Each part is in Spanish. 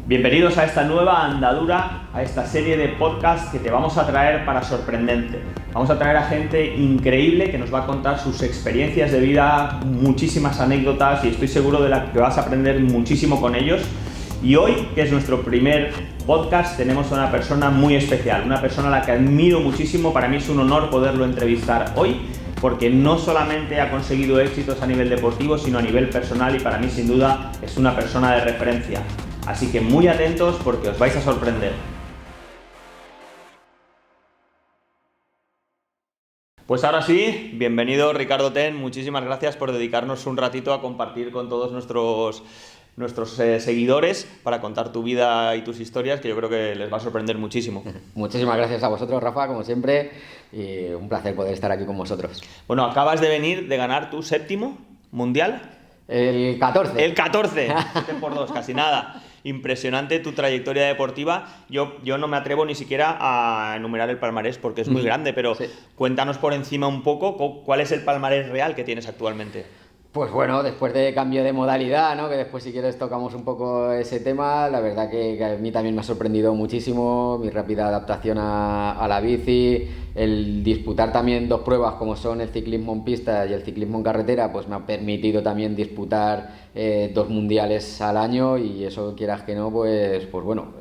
Bienvenidos a esta nueva andadura, a esta serie de podcasts que te vamos a traer para sorprenderte. Vamos a traer a gente increíble que nos va a contar sus experiencias de vida, muchísimas anécdotas, y estoy seguro de que vas a aprender muchísimo con ellos. Y hoy, que es nuestro primer podcast, tenemos a una persona muy especial, una persona a la que admiro muchísimo. Para mí es un honor poderlo entrevistar hoy, porque no solamente ha conseguido éxitos a nivel deportivo, sino a nivel personal, y para mí sin duda es una persona de referencia. Así que muy atentos porque os vais a sorprender. Pues ahora sí, bienvenido Ricardo Ten, muchísimas gracias por dedicarnos un ratito a compartir con todos nuestros seguidores para contar tu vida y tus historias, que yo creo que les va a sorprender muchísimo. Muchísimas gracias a vosotros, Rafa, como siempre, y un placer poder estar aquí con vosotros. Bueno, acabas de venir de ganar tu 7º mundial. El 14. El 14, 7 por 2, casi nada. Impresionante tu trayectoria deportiva. Yo no me atrevo ni siquiera a enumerar el palmarés porque es muy grande, pero sí. Cuéntanos por encima un poco cuál es el palmarés real que tienes actualmente. Pues bueno, después de cambio de modalidad, ¿no? Que después si quieres tocamos un poco ese tema, la verdad que a mí también me ha sorprendido muchísimo mi rápida adaptación a la bici, el disputar también dos pruebas como son el ciclismo en pista y el ciclismo en carretera, pues me ha permitido también disputar 2 mundiales al año, y eso, quieras que no, pues bueno,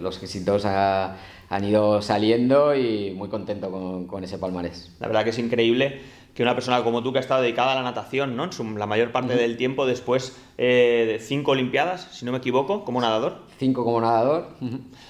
los éxitos han ido saliendo y muy contento con ese palmarés. La verdad que es increíble que una persona como tú, que ha estado dedicada a la natación, ¿no? La mayor parte del tiempo, después de 5 Olimpiadas, si no me equivoco, como nadador. 5 como nadador.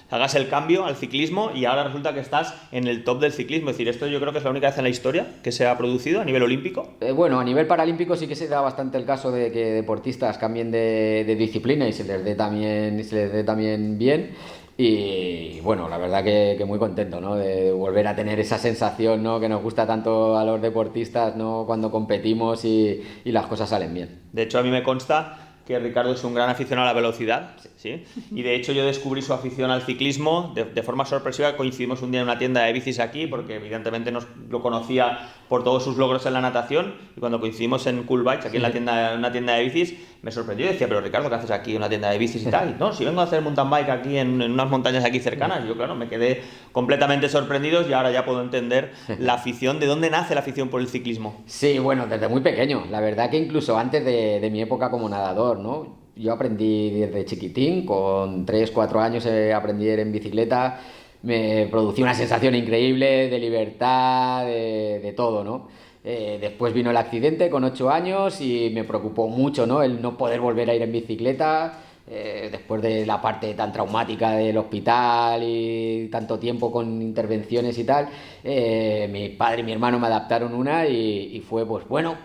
Hagas el cambio al ciclismo y ahora resulta que estás en el top del ciclismo. Es decir, esto yo creo que es la única vez en la historia que se ha producido a nivel olímpico. Bueno, a nivel paralímpico sí que se da bastante el caso de que deportistas cambien de disciplina y se les dé también bien. Y bueno, la verdad que muy contento, ¿no? De volver a tener esa sensación, ¿no? Que nos gusta tanto a los deportistas, ¿no? Cuando competimos y las cosas salen bien. De hecho, a mí me consta que Ricardo es un gran aficionado a la velocidad, ¿sí? Y de hecho yo descubrí su afición al ciclismo de forma sorpresiva. Coincidimos un día en una tienda de bicis aquí, porque evidentemente lo conocía por todos sus logros en la natación, y cuando coincidimos en Cool Bikes, aquí en una tienda de bicis, me sorprendió y decía, pero Ricardo, ¿qué haces aquí en una tienda de bicis y tal? Y, no, si vengo a hacer mountain bike aquí en unas montañas aquí cercanas. Yo, claro, me quedé completamente sorprendido, y ahora ya puedo entender la afición. ¿De dónde nace la afición por el ciclismo? Sí, bueno, desde muy pequeño. La verdad que incluso antes de mi época como nadador, ¿no? Yo aprendí desde chiquitín, con 3-4 años aprendí a ir en bicicleta. Me producía una sensación increíble de libertad, de todo, ¿no? Después vino el accidente con 8 años y me preocupó mucho, ¿no? El no poder volver a ir en bicicleta, después de la parte tan traumática del hospital y tanto tiempo con intervenciones y tal. Mi padre y mi hermano me adaptaron una y fue, pues bueno,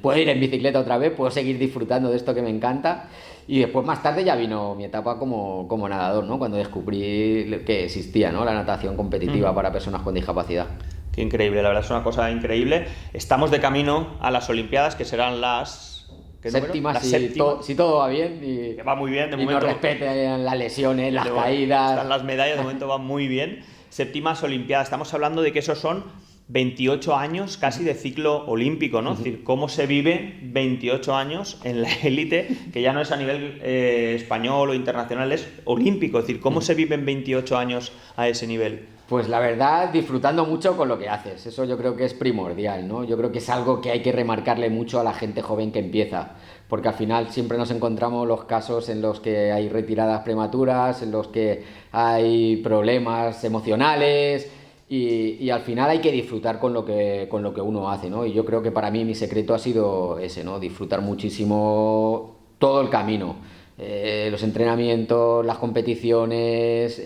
puedo ir en bicicleta otra vez, puedo seguir disfrutando de esto que me encanta. Y después, más tarde, ya vino mi etapa como nadador, ¿no? Cuando descubrí que existía, ¿no? La natación competitiva para personas con discapacidad. Qué increíble, la verdad es una cosa increíble. Estamos de camino a las Olimpiadas, que serán las... Séptimas, si todo va bien y que va muy bien de momento, nos respeten las lesiones, las caídas. Están las medallas, de momento van muy bien. Séptimas Olimpiadas, estamos hablando de que esos son 28 años casi de ciclo olímpico, ¿no? Es decir, cómo se vive 28 años en la élite, que ya no es a nivel español o internacional, es olímpico. Es decir, cómo se vive en 28 años a ese nivel. Pues la verdad, disfrutando mucho con lo que haces. Eso yo creo que es primordial, ¿no? Yo creo que es algo que hay que remarcarle mucho a la gente joven que empieza, porque al final siempre nos encontramos los casos en los que hay retiradas prematuras, en los que hay problemas emocionales, y al final hay que disfrutar con lo que uno hace, ¿no? Y yo creo que para mí mi secreto ha sido ese, ¿no? Disfrutar muchísimo todo el camino. Los entrenamientos, las competiciones,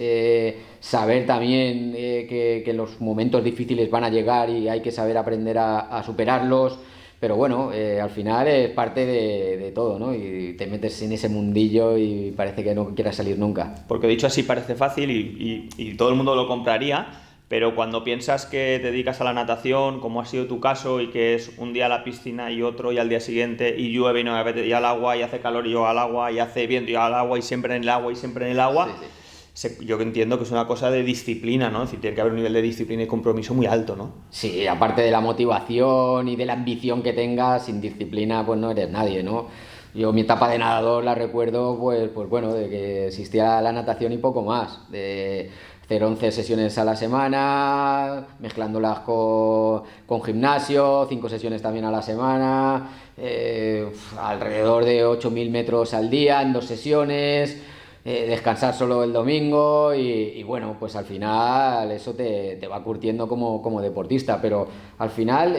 saber también que los momentos difíciles van a llegar y hay que saber aprender a superarlos. Pero bueno, al final es parte de todo, ¿no? Y te metes en ese mundillo y parece que no quieras salir nunca. Porque dicho así parece fácil y todo el mundo lo compraría, pero cuando piensas que te dedicas a la natación, como ha sido tu caso, y que es un día a la piscina y otro y al día siguiente, y llueve y no y al agua, y hace calor y yo al agua, y hace viento y al agua, y siempre en el agua y siempre en el agua, yo entiendo que es una cosa de disciplina, ¿no? Es decir, tiene que haber un nivel de disciplina y compromiso muy alto, ¿no? Sí, aparte de la motivación y de la ambición que tengas, sin disciplina pues no eres nadie, ¿no? Yo mi etapa de nadador la recuerdo pues bueno, de que existía la natación y poco más, de hacer 11 sesiones a la semana, mezclándolas con gimnasio, 5 sesiones también a la semana, alrededor de 8.000 metros al día en 2 sesiones, descansar solo el domingo y bueno, pues al final eso te va curtiendo como deportista, pero al final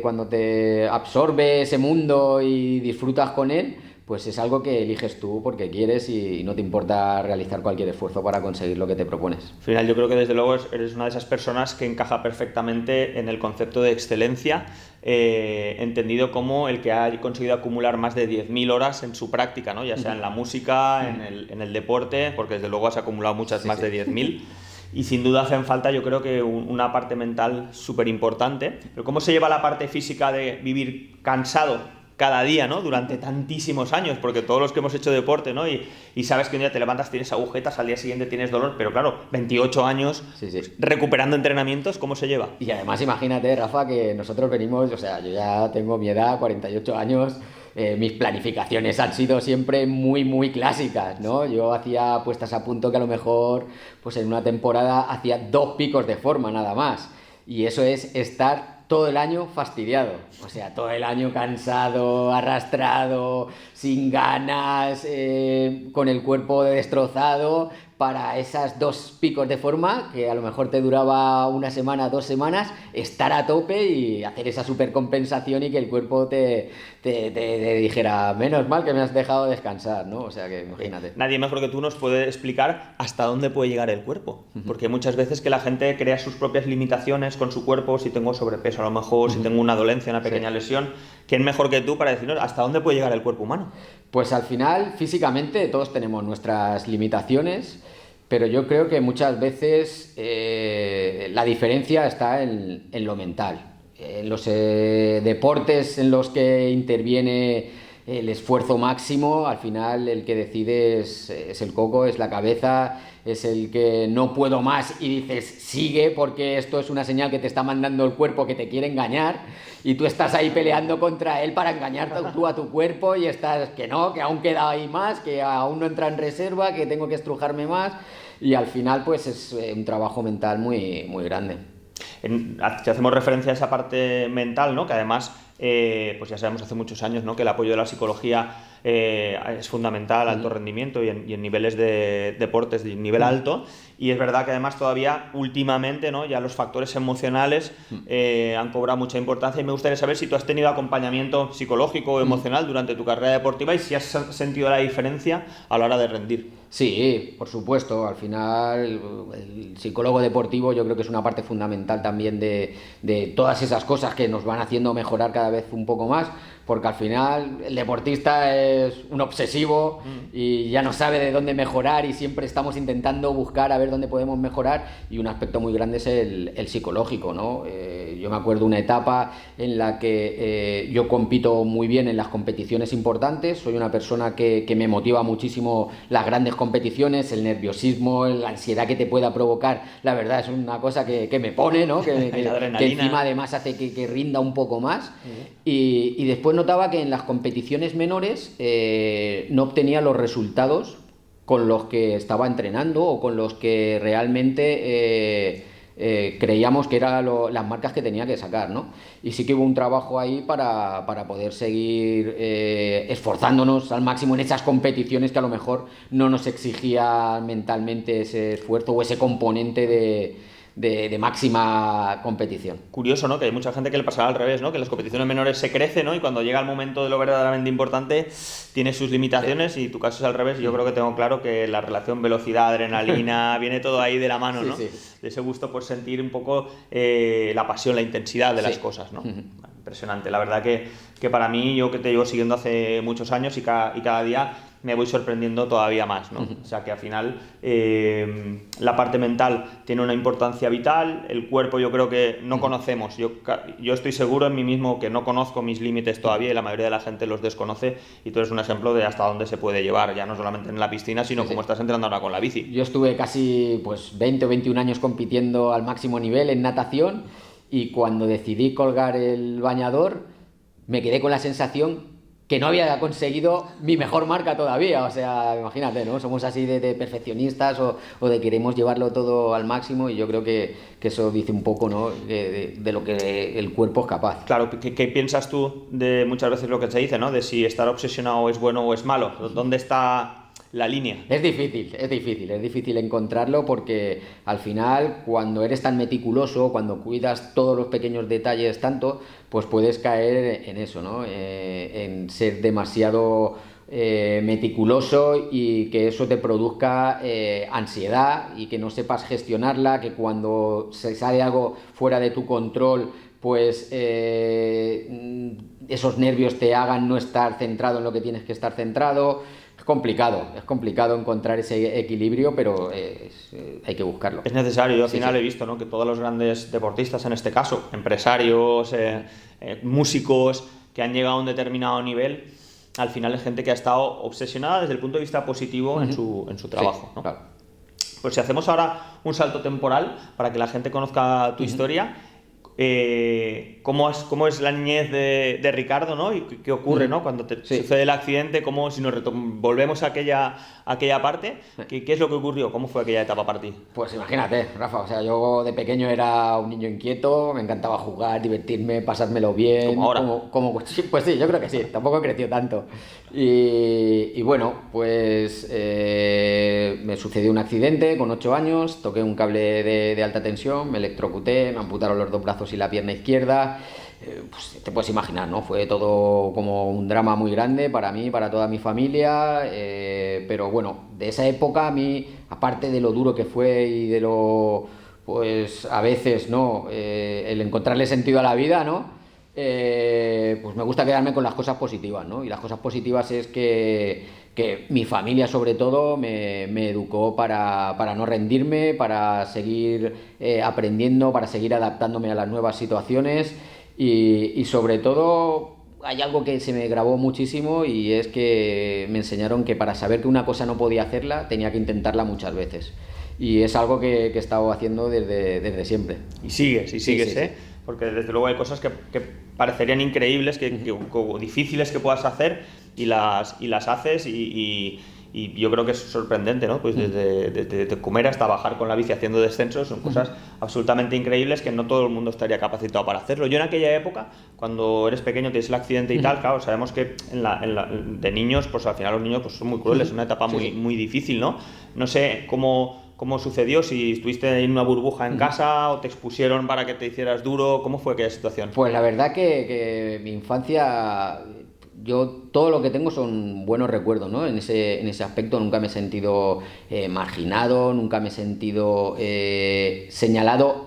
cuando te absorbe ese mundo y disfrutas con él, pues es algo que eliges tú porque quieres y no te importa realizar cualquier esfuerzo para conseguir lo que te propones. Al final yo creo que desde luego eres una de esas personas que encaja perfectamente en el concepto de excelencia, entendido como el que ha conseguido acumular más de 10.000 horas en su práctica, ¿no? Ya sea en la música, en el deporte, porque desde luego has acumulado muchas más de 10.000. Y sin duda hacen falta, yo creo que una parte mental súper importante. Pero ¿cómo se lleva la parte física de vivir cansado cada día, ¿no? Durante tantísimos años, porque todos los que hemos hecho deporte, ¿no? Y sabes que un día te levantas, tienes agujetas, al día siguiente tienes dolor, pero claro, 28 años recuperando entrenamientos, ¿cómo se lleva? Y además imagínate, Rafa, que nosotros venimos, o sea, yo ya tengo mi edad, 48 años, mis planificaciones han sido siempre muy clásicas, ¿no? Yo hacía puestas a punto que a lo mejor, pues en una temporada hacía 2 picos de forma nada más, y eso es estar todo el año fastidiado, o sea, todo el año cansado, arrastrado, sin ganas, con el cuerpo destrozado, para esas 2 picos de forma, que a lo mejor te duraba 1 semana, 2 semanas, estar a tope y hacer esa supercompensación y que el cuerpo te dijera, menos mal que me has dejado descansar, ¿no? O sea que imagínate. Nadie mejor que tú nos puede explicar hasta dónde puede llegar el cuerpo, porque muchas veces que la gente crea sus propias limitaciones con su cuerpo, si tengo sobrepeso a lo mejor, si tengo una dolencia, una pequeña lesión, ¿quién mejor que tú para decirnos hasta dónde puede llegar el cuerpo humano? Pues al final, físicamente, todos tenemos nuestras limitaciones, pero yo creo que muchas veces la diferencia está en lo mental. En los deportes en los que interviene el esfuerzo máximo, al final el que decide es el coco, es la cabeza, es el que no puedo más y dices sigue porque esto es una señal que te está mandando el cuerpo que te quiere engañar y tú estás ahí peleando contra él para engañar tú a tu cuerpo y estás que no, que aún queda ahí más, que aún no entra en reserva, que tengo que estrujarme más y al final pues es un trabajo mental muy grande. Si hacemos referencia a esa parte mental, ¿no? Que además, pues ya sabemos hace muchos años, ¿no? Que el apoyo de la psicología es fundamental, alto rendimiento y en niveles de deportes de nivel alto. Y es verdad que además todavía últimamente, ¿no? Ya los factores emocionales han cobrado mucha importancia y me gustaría saber si tú has tenido acompañamiento psicológico o emocional durante tu carrera deportiva y si has sentido la diferencia a la hora de rendir. Sí, por supuesto. Al final el psicólogo deportivo yo creo que es una parte fundamental también de todas esas cosas que nos van haciendo mejorar cada vez un poco más, porque al final el deportista es un obsesivo y ya no sabe de dónde mejorar y siempre estamos intentando buscar a ver dónde podemos mejorar y un aspecto muy grande es el psicológico, ¿no? Yo me acuerdo una etapa en la que yo compito muy bien en las competiciones importantes, soy una persona que me motiva muchísimo las grandes competiciones, el nerviosismo, la ansiedad que te pueda provocar, la verdad es una cosa que me pone, ¿no? Que encima además hace que rinda un poco más y después notaba que en las competiciones menores no obtenía los resultados con los que estaba entrenando o con los que realmente creíamos que eran las marcas que tenía que sacar, ¿no? Y sí que hubo un trabajo ahí para poder seguir esforzándonos al máximo en esas competiciones que a lo mejor no nos exigía mentalmente ese esfuerzo o ese componente de máxima competición. Curioso, ¿no? Que hay mucha gente que le pasará al revés, ¿no? Que en las competiciones menores se crece, ¿no? Y cuando llega el momento de lo verdaderamente importante tiene sus limitaciones y tu caso es al revés. Yo creo que tengo claro que la relación velocidad-adrenalina viene todo ahí de la mano, ¿no? Sí. De ese gusto por sentir un poco la pasión, la intensidad de las cosas, ¿no? impresionante. La verdad que para mí, yo que te llevo siguiendo hace muchos años y cada día me voy sorprendiendo todavía más, ¿no? O sea que al final la parte mental tiene una importancia vital, el cuerpo yo creo que no conocemos, yo estoy seguro en mí mismo que no conozco mis límites todavía y la mayoría de la gente los desconoce, y tú eres un ejemplo de hasta dónde se puede llevar, ya no solamente en la piscina, sino como estás entrenando ahora con la bici. Yo estuve casi 20 o 21 años compitiendo al máximo nivel en natación, y cuando decidí colgar el bañador me quedé con la sensación que no había conseguido mi mejor marca todavía. O sea, imagínate, ¿no? Somos así de perfeccionistas o de queremos llevarlo todo al máximo, y yo creo que eso dice un poco, ¿no? de lo que el cuerpo es capaz. Claro, ¿qué piensas tú de muchas veces lo que se dice, ¿no? De si estar obsesionado es bueno o es malo? ¿Dónde está la línea? Es difícil encontrarlo, porque al final, cuando eres tan meticuloso, cuando cuidas todos los pequeños detalles tanto, pues puedes caer en eso, ¿no? En ser demasiado meticuloso, y que eso te produzca ansiedad y que no sepas gestionarla, que cuando se sale algo fuera de tu control, pues esos nervios te hagan no estar centrado en lo que tienes que estar centrado. Es complicado encontrar ese equilibrio, pero hay que buscarlo. Es necesario. Yo al final he visto, ¿no? Que todos los grandes deportistas, en este caso, empresarios, músicos, que han llegado a un determinado nivel, al final es gente que ha estado obsesionada desde el punto de vista positivo en su trabajo, ¿no? Claro. Pues si hacemos ahora un salto temporal para que la gente conozca tu historia, ¿cómo es la niñez de Ricardo, ¿no? Y qué ocurre, ¿no? Cuando sucede el accidente, ¿cómo, si nos volvemos a aquella parte, ¿qué es lo que ocurrió? ¿Cómo fue aquella etapa para ti? Pues imagínate, Rafa, o sea, yo de pequeño era un niño inquieto, me encantaba jugar, divertirme, pasármelo bien. ¿Como ahora? Pues sí, yo creo que sí, tampoco he crecido tanto. Y bueno, pues me sucedió un accidente con 8 años, toqué un cable de alta tensión, me electrocuté, me amputaron los dos brazos y la pierna izquierda. Pues te puedes imaginar, ¿no? Fue todo como un drama muy grande para mí, para toda mi familia, pero bueno, de esa época a mí, aparte de lo duro que fue y de lo, pues a veces, ¿no? El encontrarle sentido a la vida, ¿no? Pues me gusta quedarme con las cosas positivas, ¿no? Y las cosas positivas es que mi familia, sobre todo, me educó para no rendirme, para seguir aprendiendo, para seguir adaptándome a las nuevas situaciones, y sobre todo hay algo que se me grabó muchísimo, y es que me enseñaron que para saber que una cosa no podía hacerla tenía que intentarla muchas veces, y es algo que he estado haciendo desde siempre. Y sigues, sí. Porque desde luego hay cosas que parecerían increíbles, que difíciles que puedas hacer, y las haces, y yo creo que es sorprendente, ¿no? Pues desde comer hasta bajar con la bici haciendo descensos, son cosas absolutamente increíbles que no todo el mundo estaría capacitado para hacerlo. Yo en aquella época, cuando eres pequeño, tienes el accidente y tal, claro, sabemos que de niños, pues al final los niños pues son muy crueles, es una etapa muy difícil, ¿no? No sé cómo sucedió, si estuviste en una burbuja en casa o te expusieron para que te hicieras duro, ¿cómo fue aquella situación? Pues la verdad que mi infancia, yo todo lo que tengo son buenos recuerdos, ¿no? En ese aspecto nunca me he sentido marginado, nunca me he sentido señalado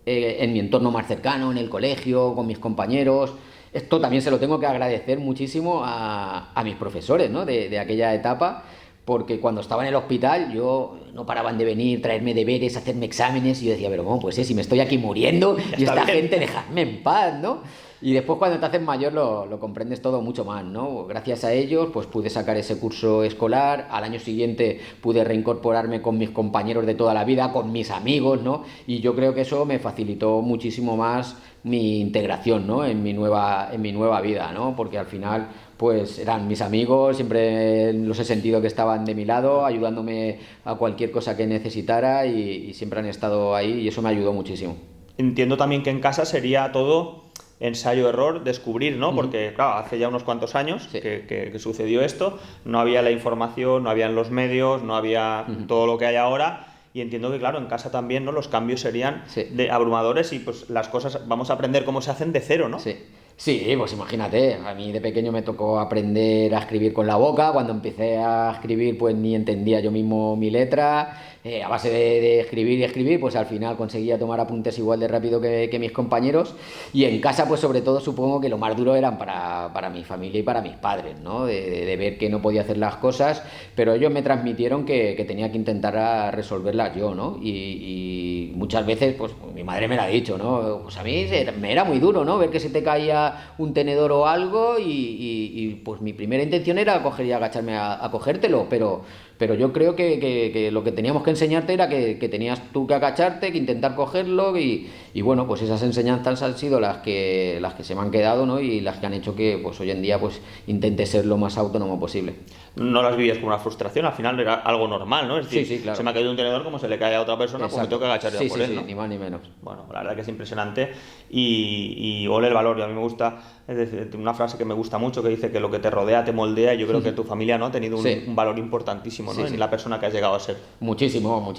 en mi entorno más cercano, en el colegio, con mis compañeros. Esto también se lo tengo que agradecer muchísimo a mis profesores, ¿no? de aquella etapa, porque cuando estaba en el hospital yo no paraban de venir, traerme deberes, hacerme exámenes, y yo decía, pero ¿cómo? Pues si me estoy aquí muriendo y esta gente, dejadme en paz, ¿no? Y después, cuando te haces mayor, lo comprendes todo mucho más, ¿no? Gracias a ellos pues pude sacar ese curso escolar, al año siguiente pude reincorporarme con mis compañeros de toda la vida, con mis amigos, ¿no? Y yo creo que eso me facilitó muchísimo más mi integración, ¿no? en mi nueva vida, ¿no? Porque al final pues eran mis amigos, siempre los he sentido que estaban de mi lado, ayudándome a cualquier cosa que necesitara, y siempre han estado ahí, y eso me ayudó muchísimo. Entiendo también que en casa sería todo ensayo-error, descubrir, ¿no? Porque, claro, hace ya unos cuantos años que sucedió esto, no había la información, no habían los medios, no había todo lo que hay ahora, y entiendo que, claro, en casa también, ¿no? Los cambios serían abrumadores, y pues las cosas vamos a aprender cómo se hacen de cero, ¿no? Sí, pues imagínate, a mí de pequeño me tocó aprender a escribir con la boca, cuando empecé a escribir pues ni entendía yo mismo mi letra, a base de escribir y escribir pues al final conseguía tomar apuntes igual de rápido que mis compañeros y en casa pues sobre todo supongo que lo más duro eran para mi familia y para mis padres, ¿no? De ver que no podía hacer las cosas, pero ellos me transmitieron que tenía que intentar resolverlas yo, ¿no? Y muchas veces pues mi madre me lo ha dicho, ¿no? Pues a mí me era muy duro, ¿no? Ver que se te caía un tenedor o algo pues mi primera intención era coger y agacharme a cogértelo, pero yo creo que lo que teníamos que enseñarte era que tenías tú que agacharte, que intentar cogerlo y bueno, pues esas enseñanzas han sido las que se me han quedado, ¿no? Y las que han hecho que pues hoy en día pues intente ser lo más autónomo posible. No las vivías como una frustración, al final era algo normal, ¿no? Es decir, Sí, claro. se me ha caído un tenedor, como se le cae a otra persona, pues me tengo que agachar yo por él, ¿no? Ni más ni menos. Bueno, la verdad que es impresionante y ole el valor. Y a mí me gusta, es decir, una frase que me gusta mucho que dice que lo que te rodea te moldea. Yo creo que tu familia, ¿no?, ha tenido un valor importantísimo, ¿no?, en la persona que has llegado a ser. Muchísimo.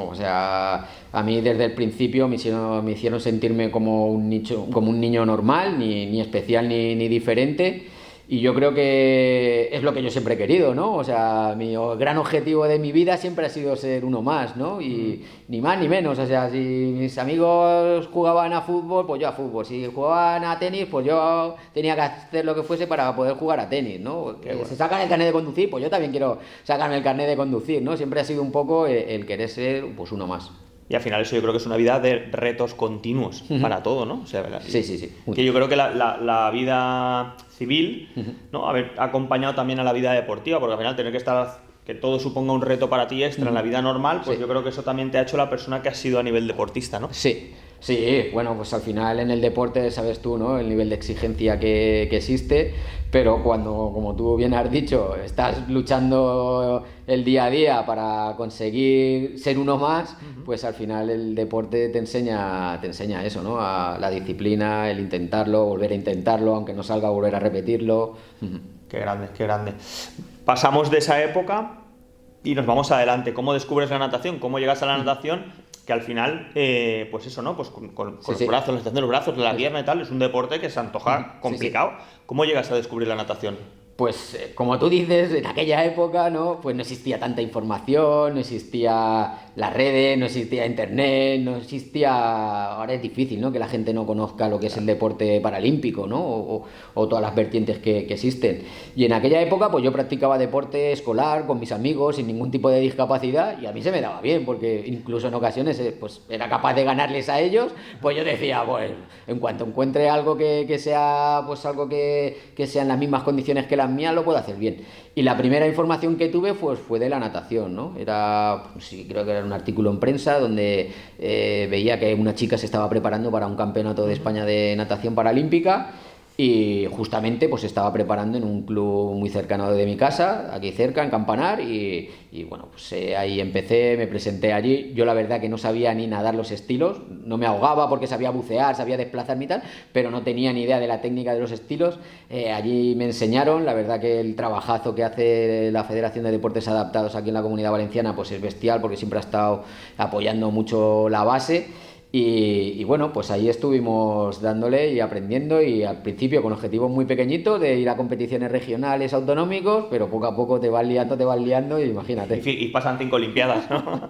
O sea, a mí desde el principio me hicieron sentirme como un niño normal, ni especial ni diferente. Y yo creo que es lo que yo siempre he querido, ¿no? O sea, mi gran objetivo de mi vida siempre ha sido ser uno más, ¿no? Y ni más ni menos. O sea, si mis amigos jugaban a fútbol, pues yo a fútbol. Si jugaban a tenis, pues yo tenía que hacer lo que fuese para poder jugar a tenis, ¿no? Que se sacan el carnet de conducir, pues yo también quiero sacarme el carnet de conducir, ¿no? Siempre ha sido un poco el querer ser, pues, uno más. Y al final eso yo creo que es una vida de retos continuos para todo, ¿no? O sea, ¿verdad? Sí. Que yo creo que la vida civil, ¿no?, haber acompañado también a la vida deportiva, porque al final tener que estar, que todo suponga un reto para ti extra en la vida normal, pues yo creo que eso también te ha hecho la persona que has sido a nivel deportista, ¿no? Sí, bueno, pues al final en el deporte sabes tú, ¿no?, el nivel de exigencia que existe, pero cuando, como tú bien has dicho, estás luchando el día a día para conseguir ser uno más, pues al final el deporte te enseña eso, ¿no?, a la disciplina, el intentarlo, volver a intentarlo, aunque no salga, volver a repetirlo. Qué grande. Pasamos de esa época y nos vamos adelante. ¿Cómo descubres la natación? ¿Cómo llegas a la natación? Que al final, pues eso, ¿no? Pues con los brazos, la extensión de los brazos, la pierna y tal, es un deporte que se antoja complicado. ¿Cómo llegas a descubrir la natación? Pues como tú dices, en aquella época, ¿no?, pues no existía tanta información, no existía las redes, no existía internet, no existía... Ahora es difícil, ¿no?, que la gente no conozca lo que es el deporte paralímpico, ¿no?, o todas las vertientes que existen. Y en aquella época pues yo practicaba deporte escolar con mis amigos sin ningún tipo de discapacidad y a mí se me daba bien, porque incluso en ocasiones pues era capaz de ganarles a ellos. Pues yo decía, pues en cuanto encuentre algo que sea, pues algo que sea en las mismas condiciones que las mías, lo puedo hacer bien. Y la primera información que tuve pues fue de la natación, ¿no? Creo que era un artículo en prensa donde veía que una chica se estaba preparando para un campeonato de España de natación paralímpica y justamente pues estaba preparando en un club muy cercano de mi casa, aquí cerca, en Campanar, y bueno, pues ahí empecé, me presenté allí. Yo la verdad que no sabía ni nadar los estilos, no me ahogaba porque sabía bucear, sabía desplazarme y tal, pero no tenía ni idea de la técnica de los estilos. Allí me enseñaron, la verdad que el trabajazo que hace la Federación de Deportes Adaptados aquí en la Comunidad Valenciana pues es bestial, porque siempre ha estado apoyando mucho la base. Y bueno, pues ahí estuvimos dándole y aprendiendo, y al principio con objetivos muy pequeñitos de ir a competiciones regionales, autonómicos, pero poco a poco te vas liando y imagínate. Y pasan 5 Olimpiadas, ¿no?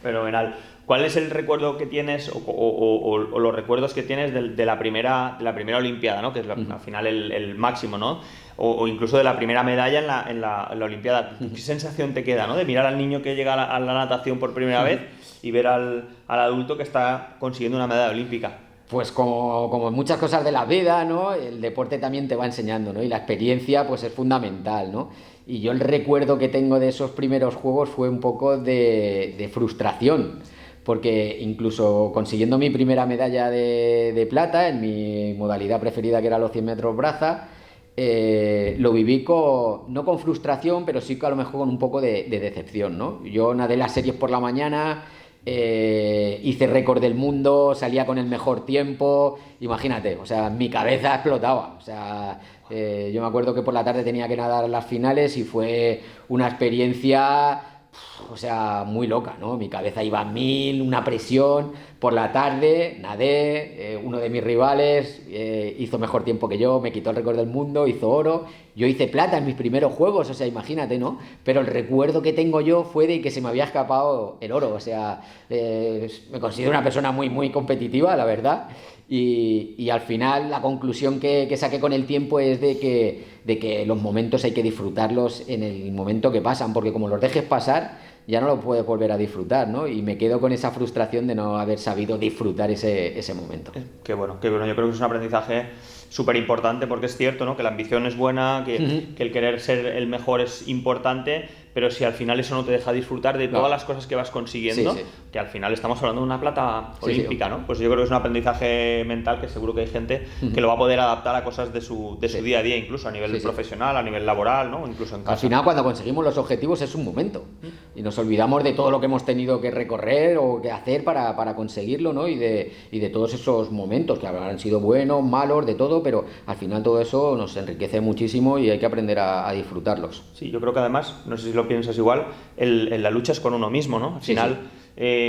Fenomenal. ¿Cuál es el recuerdo que tienes o los recuerdos que tienes de la primera Olimpiada, ¿no?, que es al final el máximo, ¿no? O incluso de la primera medalla en la Olimpiada? ¿Qué sensación te queda, ¿no?, de mirar al niño que llega a la natación por primera vez y ver al adulto que está consiguiendo una medalla olímpica? Pues como en muchas cosas de la vida, ¿no?, el deporte también te va enseñando, ¿no?, y la experiencia pues es fundamental, ¿no? Y yo el recuerdo que tengo de esos primeros juegos fue un poco de frustración, porque incluso consiguiendo mi primera medalla de plata en mi modalidad preferida, que era los 100 metros braza, lo viví no con frustración, pero sí que a lo mejor con un poco de decepción, ¿no? Yo nadé las series por la mañana, hice récord del mundo, salía con el mejor tiempo, imagínate, o sea, mi cabeza explotaba, o sea, yo me acuerdo que por la tarde tenía que nadar las finales y fue una experiencia o sea, muy loca, ¿no? Mi cabeza iba a mil, una presión. Por la tarde nadé, uno de mis rivales hizo mejor tiempo que yo, me quitó el récord del mundo, hizo oro. Yo hice plata en mis primeros juegos, o sea, imagínate, ¿no? Pero el recuerdo que tengo yo fue de que se me había escapado el oro, o sea, me considero una persona muy, muy competitiva, la verdad. Y al final la conclusión que saqué con el tiempo es de que los momentos hay que disfrutarlos en el momento que pasan, porque como los dejes pasar, ya no lo puedes volver a disfrutar, ¿no? Y me quedo con esa frustración de no haber sabido disfrutar ese momento. Qué bueno, qué bueno. Yo creo que es un aprendizaje súper importante porque es cierto, ¿no? Que la ambición es buena, que el querer ser el mejor es importante, pero si al final eso no te deja disfrutar de todas las cosas que vas consiguiendo, Sí, sí. que al final estamos hablando de una plata Sí, sí. olímpica, ¿no? Pues yo creo que es un aprendizaje mental que seguro que hay gente que lo va a poder adaptar a cosas de su día a día, incluso a nivel Sí, sí. profesional, a nivel laboral, ¿no? Incluso en casa. Al final, cuando conseguimos los objetivos es un momento y nos olvidamos de todo lo que hemos tenido que recorrer o que hacer para conseguirlo, ¿no? Y de todos esos momentos que habrán sido buenos, malos, de todo, pero al final todo eso nos enriquece muchísimo y hay que aprender a disfrutarlos. Sí, yo creo que además, no sé si lo piensas igual, la lucha es con uno mismo, ¿no? Al Sí, final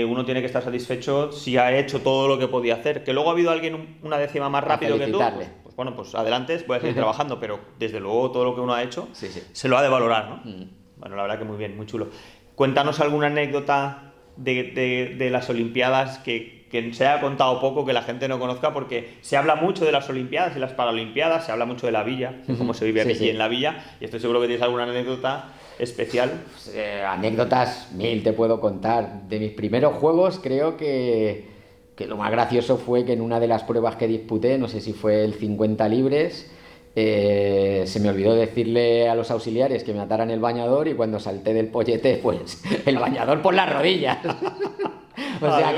uno tiene que estar satisfecho si ha hecho todo lo que podía hacer. Que luego ha habido alguien una décima más rápido que tú, felicitarle. pues bueno, pues adelante, voy a seguir trabajando, pero desde luego todo lo que uno ha hecho Sí, sí. se lo ha de valorar, ¿no? Bueno, la verdad que muy bien, muy chulo. Cuéntanos alguna anécdota de las Olimpiadas que se haya contado poco, que la gente no conozca, porque se habla mucho de las Olimpiadas y las Paralimpiadas, se habla mucho de la villa, de cómo se vive Sí, aquí sí. en la villa, y estoy seguro que tienes alguna anécdota especial. Anécdotas mil te puedo contar. De mis primeros juegos creo que lo más gracioso fue que en una de las pruebas que disputé, no sé si fue el 50 libres, se me olvidó decirle a los auxiliares que me ataran el bañador y cuando salté del pollete, pues el bañador por las rodillas. O sea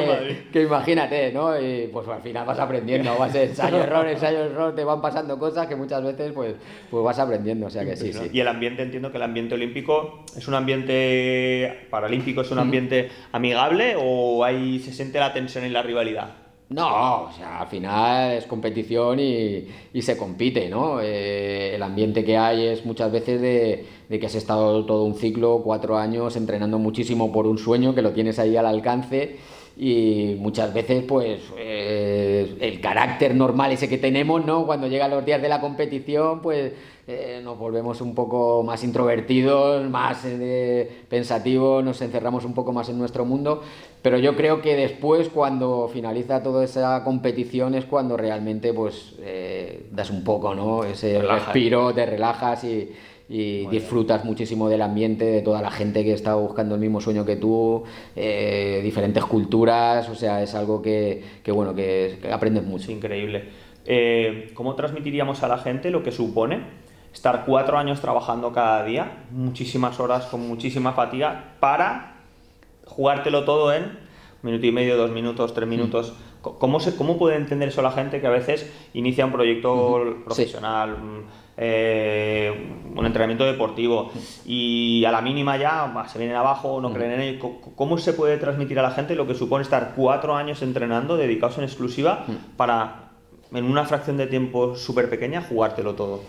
que imagínate, ¿no? Y pues al final vas aprendiendo, vas ensayo, error, te van pasando cosas que muchas veces pues vas aprendiendo, o sea que sí, sí. Y el ambiente, entiendo que el ambiente olímpico es un ambiente paralímpico, es un ambiente amigable o ahí se siente la tensión y la rivalidad. No, o sea, al final es competición y se compite, ¿no? El ambiente que hay es muchas veces de que has estado todo un ciclo, 4 años, entrenando muchísimo por un sueño que lo tienes ahí al alcance y muchas veces, pues, el carácter normal ese que tenemos, ¿no? Cuando llegan los días de la competición, pues nos volvemos un poco más introvertidos, más pensativos, nos encerramos un poco más en nuestro mundo, pero yo creo que después, cuando finaliza toda esa competición, es cuando realmente pues das un poco, ¿no? Ese respiro, te relajas y disfrutas muchísimo del ambiente, de toda la gente que está buscando el mismo sueño que tú, diferentes culturas, o sea, es algo que aprendes mucho. Es increíble. ¿Cómo transmitiríamos a la gente lo que supone estar 4 años trabajando cada día, muchísimas horas, con muchísima fatiga, para jugártelo todo en 1,5 minutos, 2 minutos, 3 minutos? ¿Cómo puede entender eso la gente que a veces inicia un proyecto profesional, un entrenamiento deportivo y a la mínima ya se vienen abajo, no creen en él? ¿Cómo se puede transmitir a la gente lo que supone estar 4 años entrenando, dedicados en exclusiva, para en una fracción de tiempo súper pequeña jugártelo todo?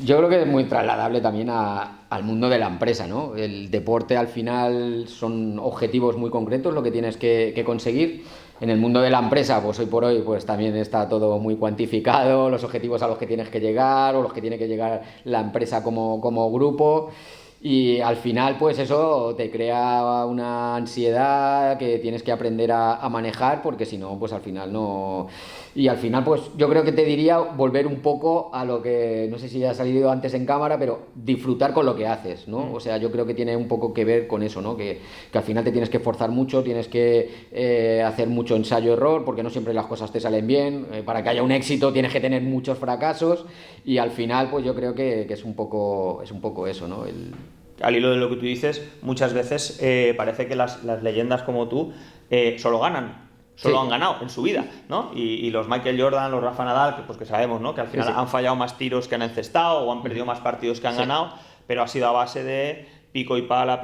Yo creo que es muy trasladable también al mundo de la empresa, ¿no? El deporte al final son objetivos muy concretos lo que tienes que conseguir. En el mundo de la empresa, pues hoy por hoy, pues también está todo muy cuantificado, los objetivos a los que tienes que llegar o los que tiene que llegar la empresa como grupo. Y al final, pues eso te crea una ansiedad que tienes que aprender a manejar, porque si no, pues al final no... Y al final, pues yo creo que te diría volver un poco a lo que, no sé si ha salido antes en cámara, pero disfrutar con lo que haces, ¿no? O sea, yo creo que tiene un poco que ver con eso, ¿no? Que al final te tienes que esforzar mucho, tienes que hacer mucho ensayo-error, porque no siempre las cosas te salen bien. Para que haya un éxito tienes que tener muchos fracasos y al final, pues yo creo que es un poco eso, ¿no? Al hilo de lo que tú dices, muchas veces parece que las leyendas como tú solo ganan. Solo han ganado en su vida, ¿no? Y los Michael Jordan, los Rafa Nadal, que sabemos, ¿no? Que al final han fallado más tiros que han encestado o han perdido más partidos que han ganado, pero ha sido a base de pico y pala,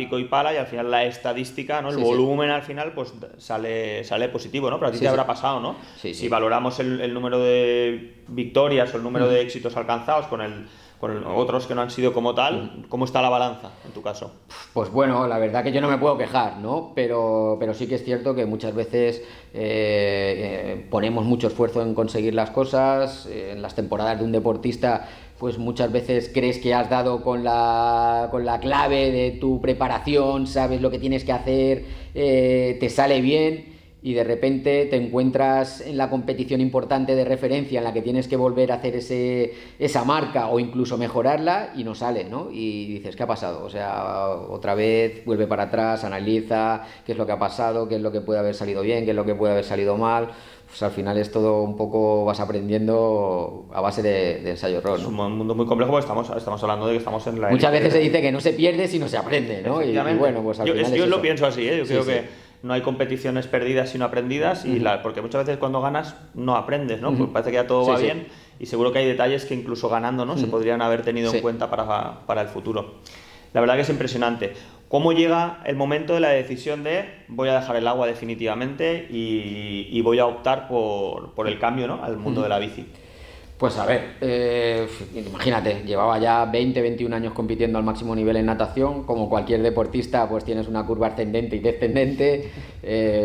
y al final la estadística, ¿no? El volumen al final pues sale positivo, ¿no? Pero a ti te habrá pasado, ¿no? Si valoramos el número de victorias o el número de éxitos alcanzados con con otros que no han sido como tal. ¿Cómo está la balanza en tu caso? Pues bueno, la verdad que yo no me puedo quejar, ¿no? Pero sí que es cierto que muchas veces ponemos mucho esfuerzo en conseguir las cosas. En las temporadas de un deportista, pues muchas veces crees que has dado con la clave de tu preparación, sabes lo que tienes que hacer, te sale bien. Y de repente te encuentras en la competición importante de referencia en la que tienes que volver a hacer esa marca o incluso mejorarla y no sale, ¿no? Y dices, ¿qué ha pasado? O sea, otra vez vuelve para atrás, analiza qué es lo que ha pasado, qué es lo que puede haber salido bien, qué es lo que puede haber salido mal. Pues al final es todo un poco, vas aprendiendo a base de ensayo-error, ¿no? Es un mundo muy complejo porque estamos hablando de que estamos en la Muchas élite. veces se dice que no se pierde sino se aprende, ¿no? Y bueno, pues al final yo es lo eso. pienso así, ¿eh? Yo Sí, creo sí. que no hay competiciones perdidas sino aprendidas, porque muchas veces cuando ganas no aprendes, ¿no? Pues parece que ya todo Sí, va sí. bien y seguro que hay detalles que incluso ganando, ¿no? Se podrían haber tenido Sí. en cuenta para el futuro. La verdad que es impresionante. ¿Cómo llega el momento de la decisión de voy a dejar el agua definitivamente y voy a optar por el cambio, ¿no? Al mundo de la bici? Pues a ver, imagínate, llevaba ya 20, 21 años compitiendo al máximo nivel en natación. Como cualquier deportista, pues tienes una curva ascendente y descendente.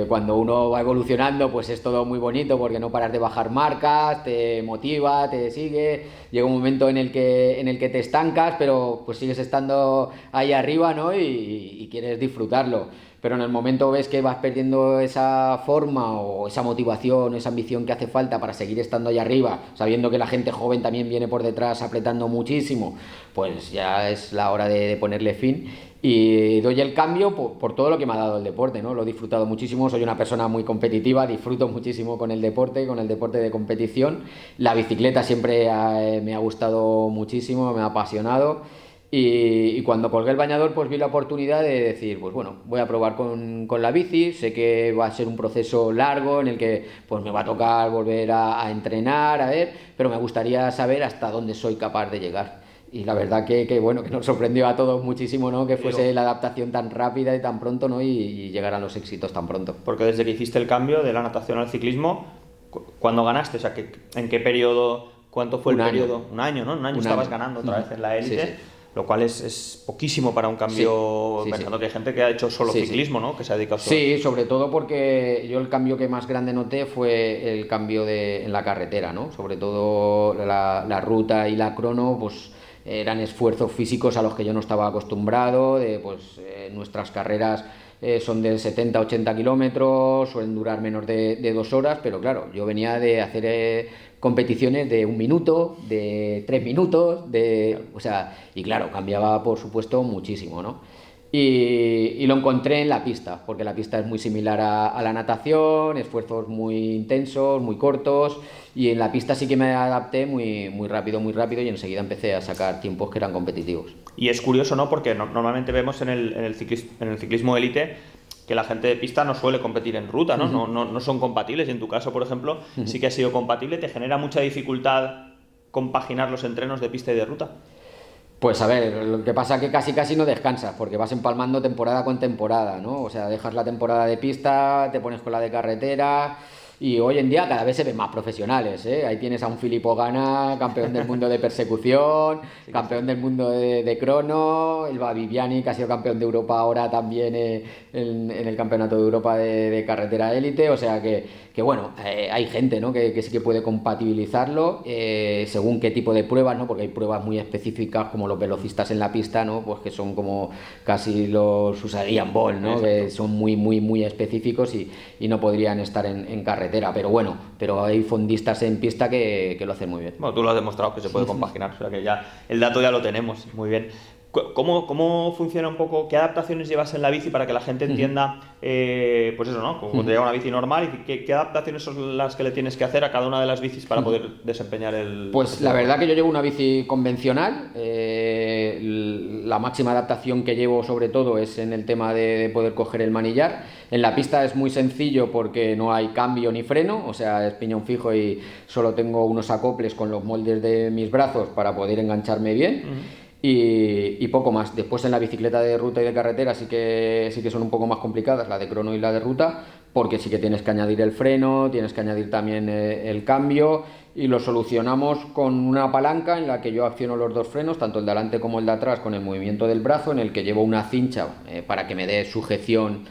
Cuando uno va evolucionando, pues es todo muy bonito porque no paras de bajar marcas, te motiva, te sigue. Llega un momento en el que te estancas, pero pues sigues estando ahí arriba, ¿no? Y quieres disfrutarlo. Pero en el momento ves que vas perdiendo esa forma o esa motivación o esa ambición que hace falta para seguir estando ahí arriba, sabiendo que la gente joven también viene por detrás apretando muchísimo, pues ya es la hora de ponerle fin. Y doy el cambio por todo lo que me ha dado el deporte, ¿no? Lo he disfrutado muchísimo, soy una persona muy competitiva, disfruto muchísimo con el deporte de competición. La bicicleta siempre me ha gustado muchísimo, me ha apasionado. Y cuando colgué el bañador, pues vi la oportunidad de decir, pues bueno, voy a probar con la bici. Sé que va a ser un proceso largo en el que pues me va a tocar volver a entrenar, a ver, pero me gustaría saber hasta dónde soy capaz de llegar. Y la verdad que bueno, que nos sorprendió a todos muchísimo, ¿no? Que fuese la adaptación tan rápida y tan pronto, ¿no? Y llegaran los éxitos tan pronto. Porque desde que hiciste el cambio de la natación al ciclismo, ¿cuándo ganaste? O sea, ¿en qué periodo? ¿Cuánto fue el periodo? Un año, ¿no? Un año estabas ganando otra vez en la élite. Sí, sí. Lo cual es poquísimo para un cambio, Sí, pensando que hay gente que ha hecho solo ciclismo, ¿no? Que se ha dedicado solo. Sí, sobre todo porque yo el cambio que más grande noté fue el cambio en la carretera, ¿no? Sobre todo la ruta y la crono, pues eran esfuerzos físicos a los que yo no estaba acostumbrado, nuestras carreras son de 70-80 kilómetros, suelen durar menos de 2 horas, pero claro, yo venía de hacer competiciones de 1 minuto, de 3 minutos, o sea, y claro, cambiaba por supuesto muchísimo, ¿no? Y lo encontré en la pista, porque la pista es muy similar a la natación, esfuerzos muy intensos, muy cortos, y en la pista sí que me adapté muy rápido, y enseguida empecé a sacar tiempos que eran competitivos. Y es curioso, ¿no? Porque normalmente vemos en el ciclismo élite que la gente de pista no suele competir en ruta, ¿no? No son compatibles, y en tu caso, por ejemplo, sí que ha sido compatible. ¿Te genera mucha dificultad compaginar los entrenos de pista y de ruta? Pues a ver, lo que pasa es que casi no descansas, porque vas empalmando temporada con temporada, ¿no? O sea, dejas la temporada de pista, te pones con la de carretera, y hoy en día cada vez se ven más profesionales, ¿eh? Ahí tienes a un Filippo Ganna, campeón del mundo de persecución, campeón del mundo de crono, el Viviani, que ha sido campeón de Europa ahora también en el campeonato de Europa de carretera élite, o sea que bueno, hay gente, ¿no? que sí que puede compatibilizarlo según qué tipo de pruebas, ¿no? Porque hay pruebas muy específicas como los velocistas en la pista, ¿no? Pues que son como casi los Usain Bolt, ¿no? Que son muy específicos y no podrían estar en carretera, pero hay fondistas en pista que lo hacen muy bien. Bueno, tú lo has demostrado que se puede compaginar, o sea que ya el dato ya lo tenemos, muy bien. ¿Cómo funciona un poco? ¿Qué adaptaciones llevas en la bici para que la gente entienda, pues eso, ¿no? Como te llega una bici normal, y ¿qué adaptaciones son las que le tienes que hacer a cada una de las bicis para poder desempeñar el... Pues la verdad que yo llevo una bici convencional, la máxima adaptación que llevo sobre todo es en el tema de poder coger el manillar. En la pista es muy sencillo porque no hay cambio ni freno, o sea, es piñón fijo y solo tengo unos acoples con los moldes de mis brazos para poder engancharme bien. Y poco más. Después en la bicicleta de ruta y de carretera sí que son un poco más complicadas, la de crono y la de ruta, porque sí que tienes que añadir el freno, tienes que añadir también el cambio y lo solucionamos con una palanca en la que yo acciono los dos frenos, tanto el de adelante como el de atrás, con el movimiento del brazo, en el que llevo una cincha para que me dé sujeción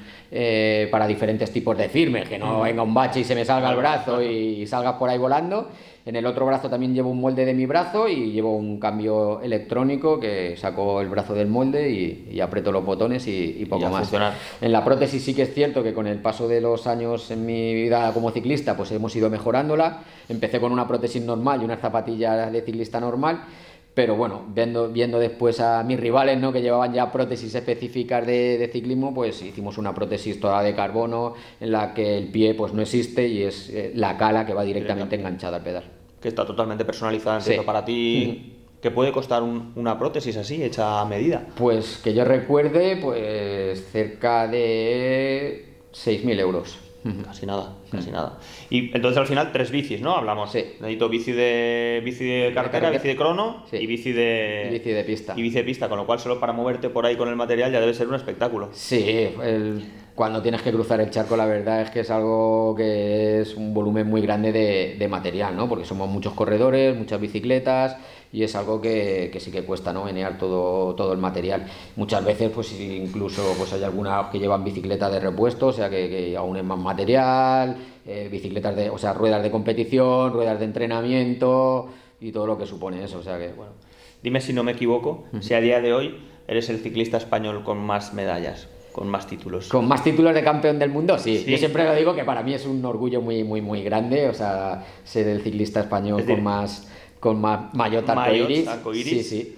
para diferentes tipos de firmes, que no venga un bache y se me salga el brazo y salga por ahí volando. En el otro brazo también llevo un molde de mi brazo y llevo un cambio electrónico que saco el brazo del molde y aprieto los botones y poco más. Funcionar. En la prótesis sí que es cierto que con el paso de los años en mi vida como ciclista pues hemos ido mejorándola. Empecé con una prótesis normal y unas zapatillas de ciclista normal, pero bueno, viendo después a mis rivales, ¿no?, que llevaban ya prótesis específicas de ciclismo, pues hicimos una prótesis toda de carbono en la que el pie pues no existe y es la cala que va directamente enganchada al pedal. Que está totalmente personalizada, entiendo, para ti. ¿Qué puede costar una prótesis así, hecha a medida? Pues que yo recuerde, pues cerca de 6.000 euros. Casi nada, casi nada. Y entonces al final 3 bicis, ¿no? Hablamos. Sí. Necesito bici de carretera, bici de crono, sí, y bici de pista. Y bici de pista, con lo cual solo para moverte por ahí con el material ya debe ser un espectáculo. Sí, cuando tienes que cruzar el charco la verdad es que es algo que es un volumen muy grande de material, ¿no? Porque somos muchos corredores, muchas bicicletas y es algo que sí que cuesta, ¿no?, menear todo el material. Muchas veces pues incluso pues hay algunas que llevan bicicletas de repuesto, o sea que aún es más material, bicicletas o sea, ruedas de competición, ruedas de entrenamiento y todo lo que supone eso, o sea que bueno. Dime si no me equivoco, si a día de hoy eres el ciclista español con más medallas, con más títulos. Con más títulos de campeón del mundo, sí. Yo siempre lo digo que para mí es un orgullo muy, muy, muy grande, o sea, ser el ciclista español con más maillot arcoiris. Sí.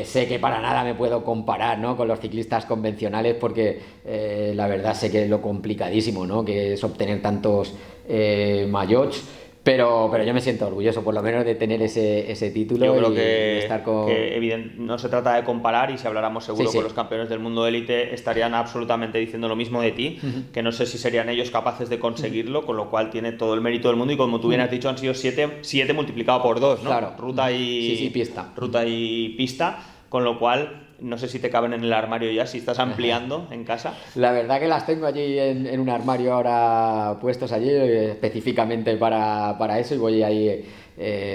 Sé que para nada me puedo comparar, ¿no?, con los ciclistas convencionales porque la verdad sé que es lo complicadísimo, ¿no?, que es obtener tantos maillots. Pero yo me siento orgulloso, por lo menos, de tener ese título. Yo creo y estar con... que no se trata de comparar, y si habláramos seguro con los campeones del mundo de élite estarían absolutamente diciendo lo mismo de ti, que no sé si serían ellos capaces de conseguirlo, con lo cual tiene todo el mérito del mundo y, como tú bien has dicho, han sido 7 multiplicado por 2, ¿no? Claro. Ruta y pista. Ruta y pista, con lo cual no sé si te caben en el armario ya, si estás ampliando en casa. La verdad que las tengo allí en un armario ahora puestos allí específicamente para eso, y voy ahí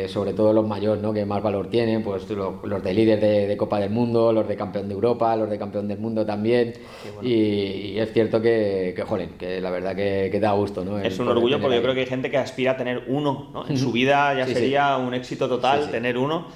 sobre todo los mayores, ¿no?, que más valor tienen, pues los de líder de Copa del Mundo, los de campeón de Europa, los de campeón del mundo también. Bueno. Y es cierto que la verdad que da gusto, ¿no? Es un orgullo porque yo creo que hay gente que aspira a tener uno, ¿no? En su vida ya sería un éxito total tener uno.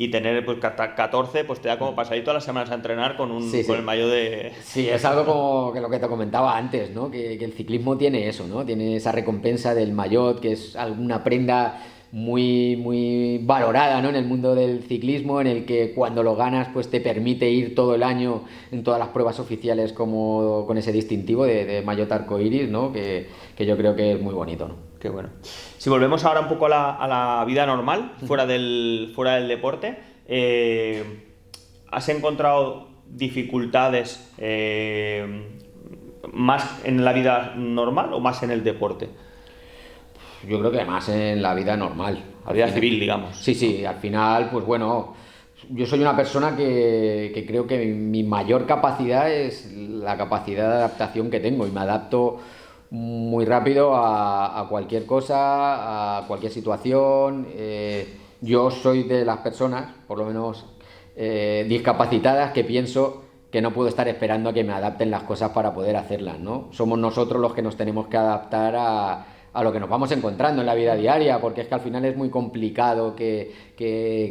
Y tener pues 14, pues te da como para salir todas las semanas a entrenar con el maillot de... Sí, es algo como que lo que te comentaba antes, ¿no? Que el ciclismo tiene eso, ¿no? Tiene esa recompensa del maillot, que es alguna prenda muy, muy valorada, ¿no?, en el mundo del ciclismo, en el que cuando lo ganas pues te permite ir todo el año en todas las pruebas oficiales como con ese distintivo de maillot arcoiris, ¿no?, que yo creo que es muy bonito, ¿no? Qué bueno. Si volvemos ahora un poco a la vida normal, fuera del deporte, ¿has encontrado dificultades más en la vida normal o más en el deporte? Yo creo que más en la vida normal. La vida civil, digamos. Sí, al final, pues bueno, yo soy una persona que creo que mi mayor capacidad es la capacidad de adaptación que tengo, y me adapto muy rápido a cualquier cosa, a cualquier situación. Yo soy de las personas, por lo menos discapacitadas, que pienso que no puedo estar esperando a que me adapten las cosas para poder hacerlas, ¿no? Somos nosotros los que nos tenemos que adaptar a lo que nos vamos encontrando en la vida diaria, porque es que al final es muy complicado que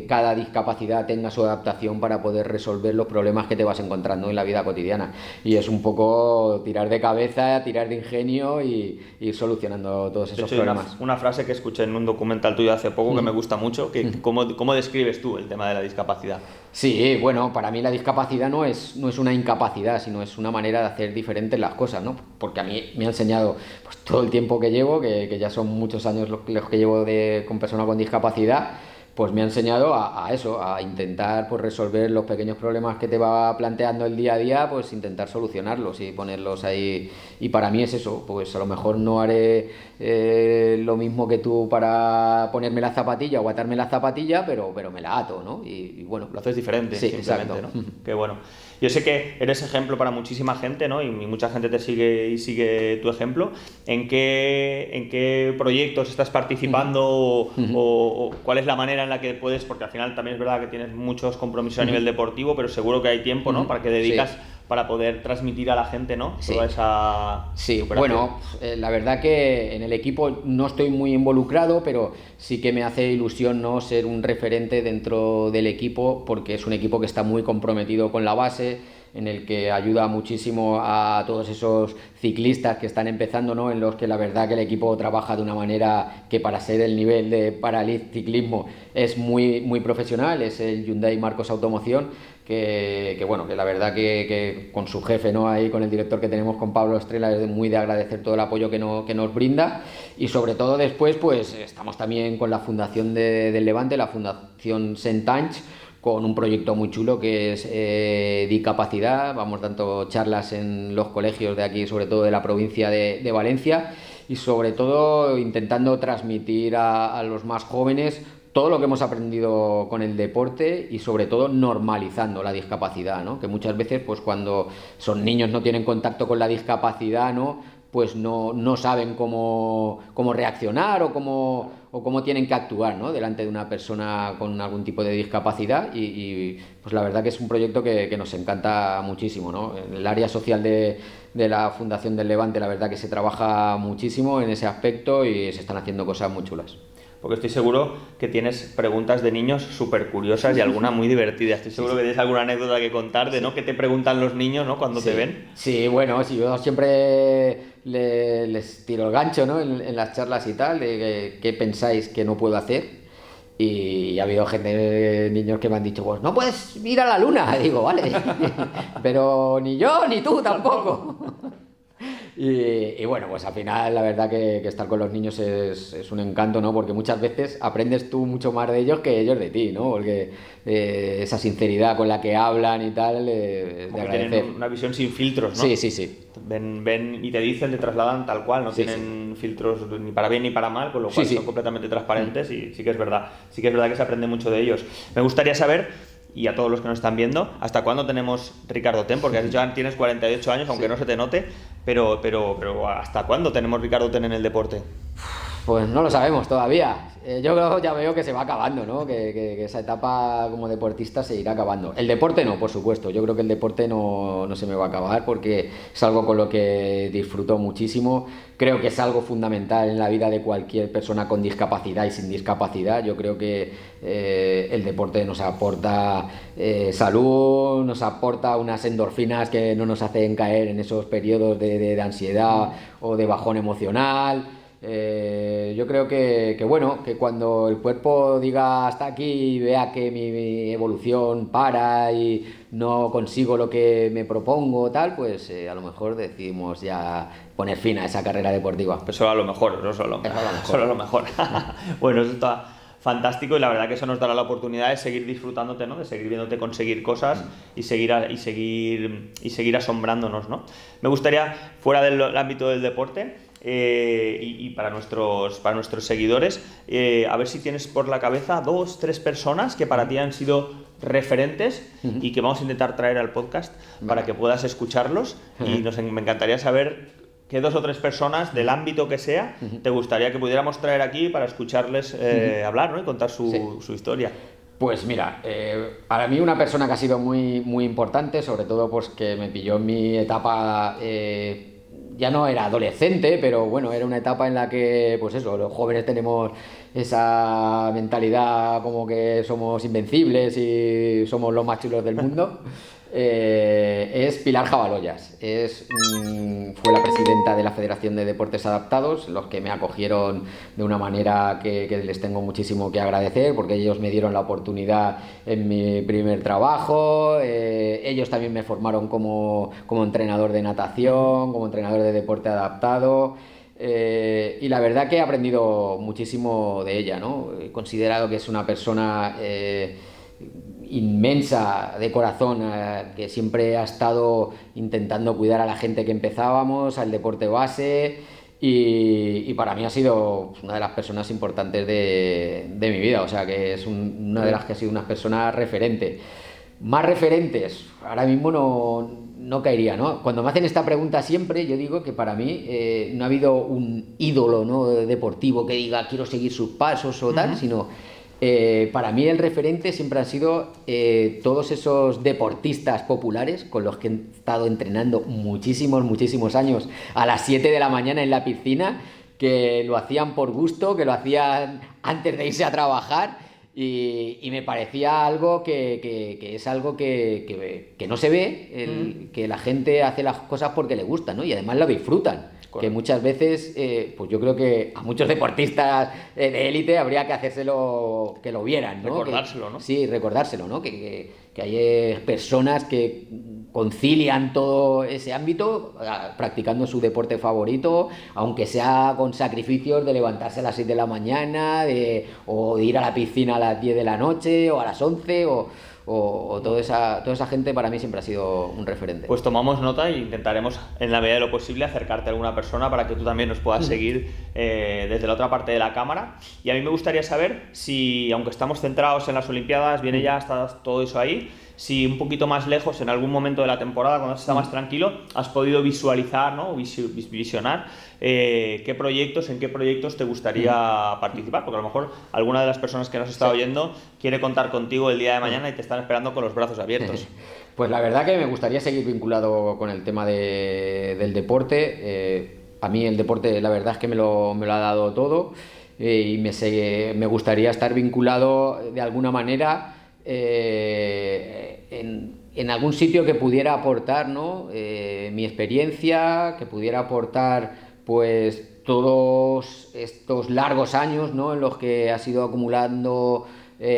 cada discapacidad tenga su adaptación para poder resolver los problemas que te vas encontrando en la vida cotidiana, y es un poco tirar de cabeza, tirar de ingenio y ir solucionando todos esos problemas. Una frase que escuché en un documental tuyo hace poco que me gusta mucho, que ¿cómo describes tú el tema de la discapacidad? Sí, bueno, para mí la discapacidad no es una incapacidad, sino es una manera de hacer diferentes las cosas, ¿no? Porque a mí me ha enseñado pues todo el tiempo que llevo, que ya son muchos años los que llevo con personas con discapacidad, pues me ha enseñado a eso, a intentar pues resolver los pequeños problemas que te va planteando el día a día, pues intentar solucionarlos y ponerlos ahí. Y para mí es eso, pues a lo mejor no haré lo mismo que tú para ponerme la zapatilla o atarme la zapatilla, pero me la ato, ¿no? Y bueno, lo haces diferente, sí, simplemente, exacto. ¿no? Qué bueno. Yo sé que eres ejemplo para muchísima gente, ¿no? Y mucha gente te sigue y sigue tu ejemplo. ¿En qué proyectos estás participando o cuál es la manera en la que puedes? Porque al final también es verdad que tienes muchos compromisos a nivel deportivo, pero seguro que hay tiempo, ¿no? Para que dedicas para poder transmitir a la gente, ¿no? Toda esa superación. Bueno, la verdad que en el equipo no estoy muy involucrado, pero sí que me hace ilusión, ¿no?, ser un referente dentro del equipo, porque es un equipo que está muy comprometido con la base, en el que ayuda muchísimo a todos esos ciclistas que están empezando, ¿no?, en los que la verdad que el equipo trabaja de una manera que para ser el nivel de Paralímpico ciclismo es muy, muy profesional, es el Hyundai Marcos Automoción, que bueno, que la verdad que con su jefe, ¿no?, ahí con el director que tenemos, con Pablo Estrella, es muy de agradecer todo el apoyo que nos brinda. Y sobre todo después pues estamos también con la fundación del Levante, la fundación Sentanch, con un proyecto muy chulo que es Discapacidad. Vamos dando charlas en los colegios de aquí, sobre todo de la provincia de Valencia, y sobre todo intentando transmitir a los más jóvenes todo lo que hemos aprendido con el deporte y sobre todo normalizando la discapacidad, ¿no? Que muchas veces pues cuando son niños no tienen contacto con la discapacidad, ¿no?, pues no saben cómo reaccionar o cómo tienen que actuar, ¿no?, delante de una persona con algún tipo de discapacidad y pues la verdad que es un proyecto que nos encanta muchísimo, ¿no? En el área social de la Fundación del Levante la verdad que se trabaja muchísimo en ese aspecto y se están haciendo cosas muy chulas. Porque estoy seguro que tienes preguntas de niños súper curiosas y alguna muy divertida. Estoy seguro que tienes alguna anécdota que contar de, ¿no?, qué te preguntan los niños, ¿no?, cuando te ven. Sí, bueno, sí, yo siempre les tiro el gancho, ¿no?, en las charlas y tal, de qué pensáis que no puedo hacer. Y ha habido gente, niños que me han dicho, pues no puedes ir a la luna. Digo, vale, pero ni yo ni tú tampoco. Y bueno, pues al final la verdad que estar con los niños es un encanto, ¿no? Porque muchas veces aprendes tú mucho más de ellos que ellos de ti, ¿no? Porque esa sinceridad con la que hablan y tal, es de agradecer. Tienen una visión sin filtros, ¿no? Sí. Ven y te dicen, te trasladan tal cual, no tienen filtros ni para bien ni para mal, con lo cual son completamente transparentes y sí que es verdad que se aprende mucho de ellos. Me gustaría saber, y a todos los que nos están viendo, ¿hasta cuándo tenemos Ricardo Ten? Porque has dicho que tienes 48 años, aunque no se te note, pero ¿hasta cuándo tenemos Ricardo Ten en el deporte? Pues no lo sabemos todavía. Yo ya veo que se va acabando, ¿no? Que esa etapa como deportista se irá acabando. El deporte no, por supuesto. Yo creo que el deporte no se me va a acabar porque es algo con lo que disfruto muchísimo. Creo que es algo fundamental en la vida de cualquier persona con discapacidad y sin discapacidad. Yo creo que el deporte nos aporta salud, nos aporta unas endorfinas que no nos hacen caer en esos periodos de ansiedad o de bajón emocional. Yo creo que bueno, que cuando el cuerpo diga hasta aquí y vea que mi evolución para y no consigo lo que me propongo tal, pues a lo mejor decidimos ya poner fin a esa carrera deportiva. Pero solo a lo mejor, no solo a lo mejor. Bueno, eso está fantástico y la verdad que eso nos dará la oportunidad de seguir disfrutándote, ¿no?, de seguir viéndote conseguir cosas y seguir asombrándonos, ¿no? Me gustaría, fuera del ámbito del deporte, y para nuestros seguidores, a ver si tienes por la cabeza 2, 3 personas que para ti han sido referentes y que vamos a intentar traer al podcast para que puedas escucharlos y me encantaría saber qué 2 o 3 personas del ámbito que sea te gustaría que pudiéramos traer aquí para escucharles hablar, ¿no?, y contar su historia. Pues mira, para mí una persona que ha sido muy, muy importante, sobre todo pues que me pilló en mi etapa, ya no era adolescente, pero bueno, era una etapa en la que, pues eso, los jóvenes tenemos esa mentalidad como que somos invencibles y somos los más chulos del mundo. Es Pilar Jabaloyas. Fue la presidenta de la Federación de Deportes Adaptados, los que me acogieron de una manera que les tengo muchísimo que agradecer, porque ellos me dieron la oportunidad en mi primer trabajo. Ellos también me formaron como entrenador de natación, como entrenador de deporte adaptado. Y la verdad que he aprendido muchísimo de ella, ¿no? He considerado que es una persona inmensa de corazón, que siempre ha estado intentando cuidar a la gente que empezábamos, al deporte base, y para mí ha sido una de las personas importantes de mi vida, o sea que es una de las que ha sido una persona referente. Más referentes, ahora mismo no caería, ¿no? Cuando me hacen esta pregunta siempre, yo digo que para mí no ha habido un ídolo, ¿no?, deportivo que diga quiero seguir sus pasos o tal, sino para mí el referente siempre han sido todos esos deportistas populares con los que he estado entrenando muchísimos años a las 7 de la mañana en la piscina, que lo hacían por gusto, que lo hacían antes de irse a trabajar. Y me parecía algo que es algo que no se ve, que la gente hace las cosas porque le gustan, ¿no? Y además lo disfrutan. Correcto. Que muchas veces, pues yo creo que a muchos deportistas de élite habría que hacérselo, que lo vieran, ¿no? Recordárselo, ¿no? Sí, recordárselo, ¿no? Que hay personas que concilian todo ese ámbito practicando su deporte favorito, aunque sea con sacrificios de levantarse a las 6 de la mañana, o de ir a la piscina a las 10 de la noche o a las 11 o toda esa gente para mí siempre ha sido un referente. Pues tomamos nota e intentaremos en la medida de lo posible acercarte a alguna persona para que tú también nos puedas seguir desde la otra parte de la cámara. Y a mí me gustaría saber si, aunque estamos centrados en las Olimpiadas, viene ya, está todo eso ahí, si un poquito más lejos, en algún momento de la temporada, cuando estás más tranquilo, has podido visualizar, ¿no?, visionar en qué proyectos te gustaría participar, porque a lo mejor alguna de las personas que nos está oyendo quiere contar contigo el día de mañana y te están esperando con los brazos abiertos. Pues la verdad que me gustaría seguir vinculado con el tema del deporte. A mí el deporte la verdad es que me lo ha dado todo, y me gustaría estar vinculado de alguna manera en algún sitio que pudiera aportar, ¿no?, mi experiencia, que pudiera aportar pues todos estos largos años, ¿no?, en los que has ido acumulando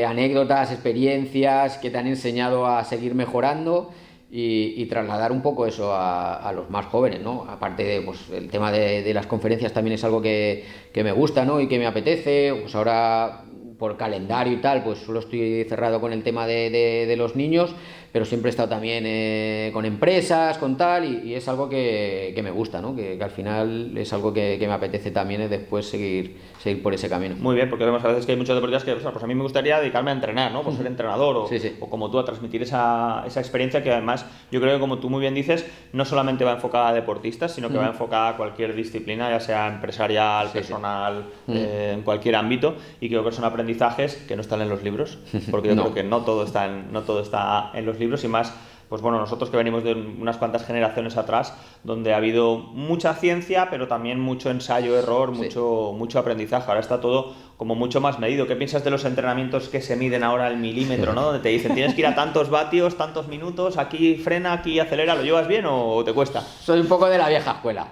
anécdotas, experiencias que te han enseñado a seguir mejorando, y trasladar un poco eso a los más jóvenes, ¿no? Aparte de pues, el tema de las conferencias también es algo que me gusta, ¿no?, y que me apetece. Pues ahora por calendario y tal, pues solo estoy cerrado con el tema de los niños, pero siempre he estado también con empresas, con tal, y es algo que me gusta, ¿no? Que al final es algo que me apetece también, después seguir por ese camino. Muy bien, porque vemos a veces que hay muchos deportistas que, pues a mí me gustaría dedicarme a entrenar, ¿no?, por ser entrenador o como tú, a transmitir esa experiencia que además yo creo que, como tú muy bien dices, no solamente va enfocada a deportistas, sino que va enfocada a cualquier disciplina, ya sea empresarial, personal, en cualquier ámbito, y creo que son aprendizajes que no están en los libros, porque yo creo que no todo está en los libros, y más, pues bueno, nosotros que venimos de unas cuantas generaciones atrás, donde ha habido mucha ciencia, pero también mucho ensayo, error, mucho aprendizaje. Ahora está todo como mucho más medido. ¿Qué piensas de los entrenamientos que se miden ahora al milímetro, ¿no?, donde te dicen tienes que ir a tantos vatios, tantos minutos, aquí frena, aquí acelera? ¿Lo llevas bien o te cuesta? Soy un poco de la vieja escuela.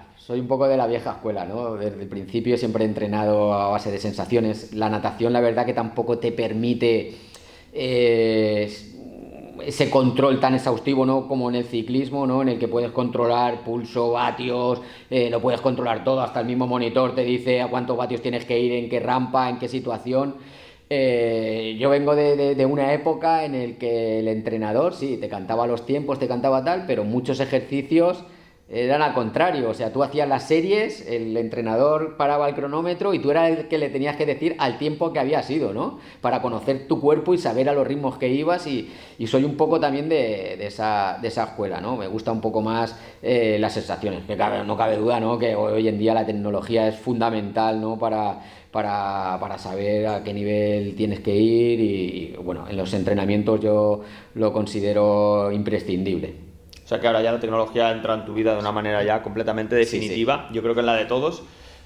¿No? Desde el principio siempre he entrenado a base de sensaciones. La natación, la verdad que tampoco te permite ese control tan exhaustivo, ¿no?, como en el ciclismo, ¿no?, en el que puedes controlar pulso, vatios, lo puedes controlar todo, hasta el mismo monitor te dice a cuántos vatios tienes que ir, en qué rampa, en qué situación. Yo vengo de una época en el que el entrenador sí te cantaba los tiempos, te cantaba tal, pero muchos ejercicios eran al contrario. O sea, tú hacías las series, el entrenador paraba el cronómetro y tú eras el que le tenías que decir al tiempo que había sido, ¿no?, para conocer tu cuerpo y saber a los ritmos que ibas, y soy un poco también de esa escuela, ¿no? Me gusta un poco más las sensaciones, que no cabe duda, ¿no?, que hoy en día la tecnología es fundamental, ¿no?, para saber a qué nivel tienes que ir, y bueno, en los entrenamientos yo lo considero imprescindible. O sea que ahora ya la tecnología entra en tu vida de una manera ya completamente definitiva. Sí. Yo creo que en la de todos.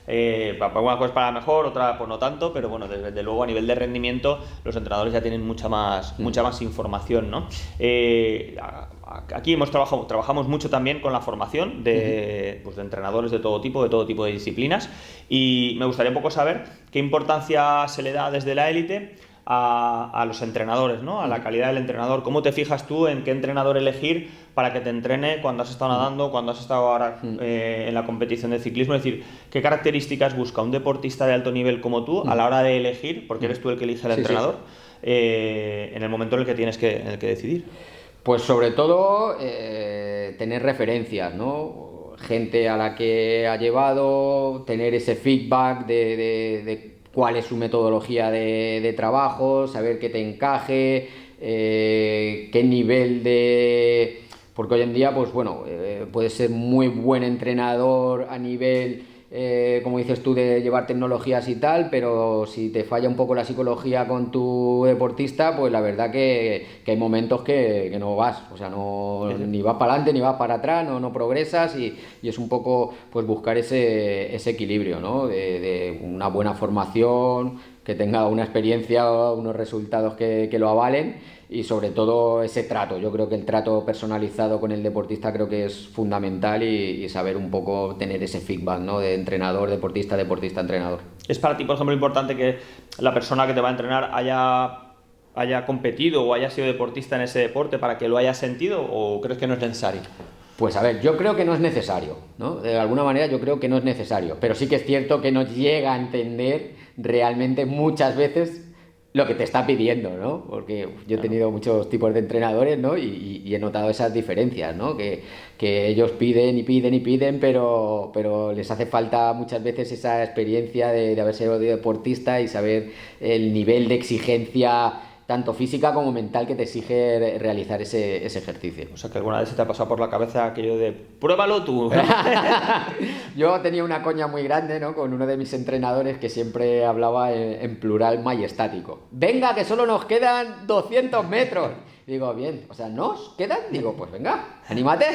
Alguna cosa es para mejor, otra pues no tanto, pero bueno, desde luego a nivel de rendimiento los entrenadores ya tienen mucha más información, ¿no? Aquí trabajamos mucho también con la formación de entrenadores de todo tipo de disciplinas, y me gustaría un poco saber qué importancia se le da desde la élite a los entrenadores, ¿no? A la calidad del entrenador. ¿Cómo te fijas tú en qué entrenador elegir para que te entrene cuando has estado nadando, cuando has estado ahora en la competición de ciclismo? Es decir, ¿qué características busca un deportista de alto nivel como tú a la hora de elegir, porque eres tú el que elige al entrenador, en el momento en el que tienes en el que decidir? Pues sobre todo tener referencias, ¿no? Gente a la que ha llevado, tener ese feedback de cuál es su metodología de trabajo, saber qué te encaje, qué nivel de... Porque hoy en día, pues bueno, puedes ser muy buen entrenador a nivel, como dices tú, de llevar tecnologías y tal, pero si te falla un poco la psicología con tu deportista, pues la verdad que hay momentos que no vas, o sea, ni vas para adelante ni vas para atrás, no progresas y es un poco pues buscar ese equilibrio, ¿no? De una buena formación, que tenga una experiencia, unos resultados que lo avalen y sobre todo ese trato. Yo creo que el trato personalizado con el deportista creo que es fundamental y saber un poco tener ese feedback, ¿no? De entrenador, deportista, entrenador. ¿Es para ti, por ejemplo, importante que la persona que te va a entrenar haya competido o haya sido deportista en ese deporte para que lo haya sentido, o crees que no es necesario? Pues a ver, yo creo que no es necesario, ¿no? De alguna manera yo creo que no es necesario, pero sí que es cierto que no llega a entender realmente muchas veces lo que te está pidiendo, ¿no? Porque yo he tenido muchos tipos de entrenadores, ¿no? Y he notado esas diferencias, ¿no? Que ellos piden y piden y piden, pero les hace falta muchas veces esa experiencia de haber sido deportista y saber el nivel de exigencia tanto física como mental que te exige realizar ese ejercicio. O sea, que alguna vez se te ha pasado por la cabeza aquello de ¡pruébalo tú! Yo tenía una coña muy grande, ¿no? Con uno de mis entrenadores que siempre hablaba en plural majestático. ¡Venga, que solo nos quedan 200 metros! Digo, bien, o sea, ¿nos quedan? Digo, pues venga, anímate.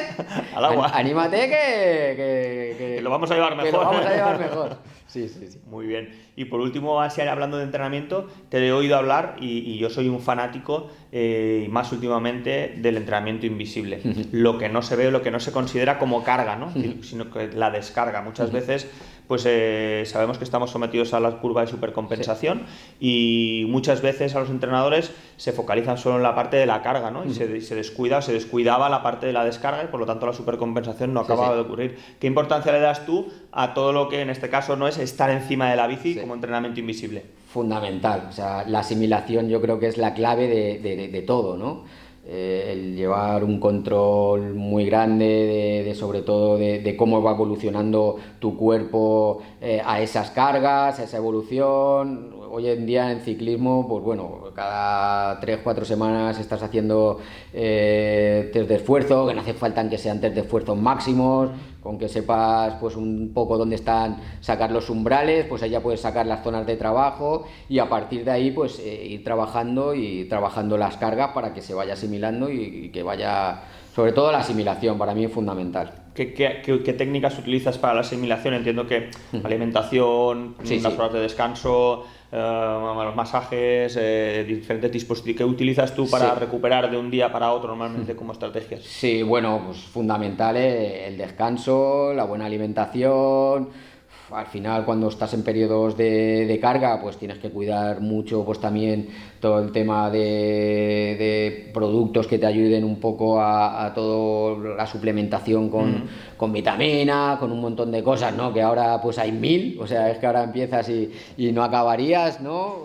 Al agua. Anímate que lo vamos a llevar mejor. Que lo vamos a llevar mejor. Sí. Muy bien. Y por último, así hablando de entrenamiento, te he oído hablar, y yo soy un fanático, y más últimamente, del entrenamiento invisible. Lo que no se ve, lo que no se considera como carga, ¿no? Sino que la descarga. Muchas veces pues sabemos que estamos sometidos a la curva de supercompensación y muchas veces a los entrenadores se focalizan solo en la parte de la carga, ¿no? Y se descuidaba la parte de la descarga y por lo tanto la supercompensación no acababa de ocurrir. ¿Qué importancia le das tú a todo lo que en este caso no es estar encima de la bici como entrenamiento invisible? Fundamental, o sea, la asimilación yo creo que es la clave de todo, ¿no? El llevar un control muy grande sobre todo de cómo va evolucionando tu cuerpo a esas cargas, a esa evolución. Hoy en día en ciclismo, pues bueno, cada 3-4 semanas estás haciendo test de esfuerzo, que no hace falta que sean test de esfuerzo máximos, con que sepas pues un poco dónde están, sacar los umbrales, pues ahí ya puedes sacar las zonas de trabajo y a partir de ahí pues ir trabajando las cargas para que se vaya asimilando y que vaya, sobre todo la asimilación para mí es fundamental. ¿Qué técnicas utilizas para la asimilación? Entiendo que alimentación, las horas de descanso, los masajes, diferentes dispositivos. ¿Qué utilizas tú para recuperar de un día para otro normalmente como estrategias? Sí, bueno, pues fundamental el descanso, la buena alimentación. Al final cuando estás en periodos de carga pues tienes que cuidar mucho pues también todo el tema de productos que te ayuden un poco a toda la suplementación con vitamina, con un montón de cosas, ¿no? Que ahora pues hay 1000, o sea, es que ahora empiezas y no acabarías, ¿no?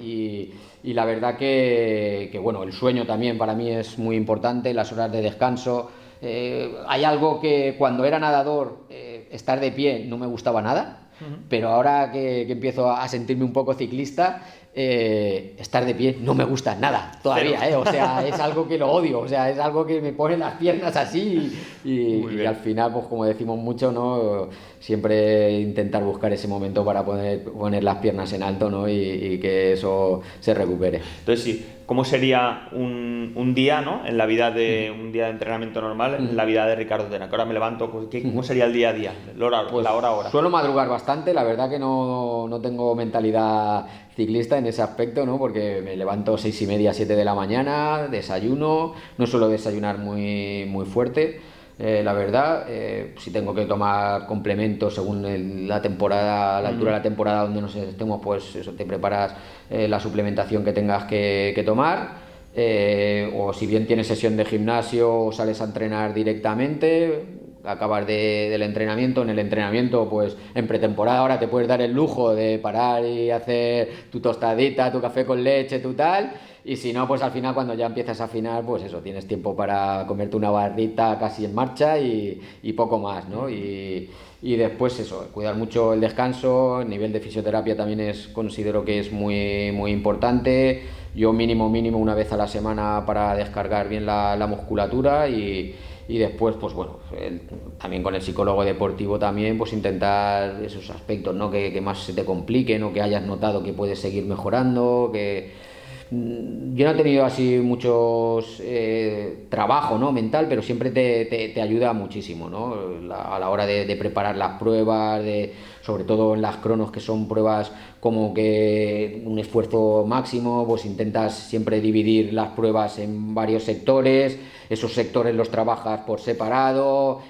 Y la verdad que bueno, el sueño también para mí es muy importante, las horas de descanso. Hay algo que cuando era nadador estar de pie no me gustaba nada, pero ahora que empiezo a sentirme un poco ciclista, estar de pie no me gusta nada todavía, o sea, es algo que lo odio, o sea, es algo que me pone las piernas así y al final, pues como decimos mucho, ¿no? Siempre intentar buscar ese momento para poner las piernas en alto, ¿no? Y que eso se recupere. Entonces sí, ¿cómo sería un día, ¿no? En la vida de un día de entrenamiento normal, en la vida de Ricardo Tena? Que ahora me levanto, ¿cómo sería el día a día? La hora. Suelo madrugar bastante, la verdad que no tengo mentalidad ciclista en ese aspecto, ¿no? Porque me levanto 6:30, 7 de la mañana, desayuno, no suelo desayunar muy fuerte. la verdad. Si tengo que tomar complementos según la temporada, la altura de la temporada donde nos estemos, pues eso, te preparas la suplementación que tengas que tomar. O si bien tienes sesión de gimnasio o sales a entrenar directamente, acabas del entrenamiento. En el entrenamiento, pues en pretemporada ahora te puedes dar el lujo de parar y hacer tu tostadita, tu café con leche, tu tal. Y si no, pues al final, cuando ya empiezas a afinar, pues eso, tienes tiempo para comerte una barrita casi en marcha y poco más, ¿no? Y después eso, cuidar mucho el descanso. El nivel de fisioterapia también considero que es muy, muy importante. Yo mínimo una vez a la semana para descargar bien la musculatura y después, pues bueno, también con el psicólogo deportivo también, pues intentar esos aspectos, ¿no? Que más se te compliquen o que hayas notado que puedes seguir mejorando, yo no he tenido así muchos trabajo, ¿no? mental, pero siempre te ayuda muchísimo, ¿no? A la hora de preparar las pruebas, sobre todo en las cronos, que son pruebas como que un esfuerzo máximo, pues intentas siempre dividir las pruebas en varios sectores. Esos sectores los trabajas por separado,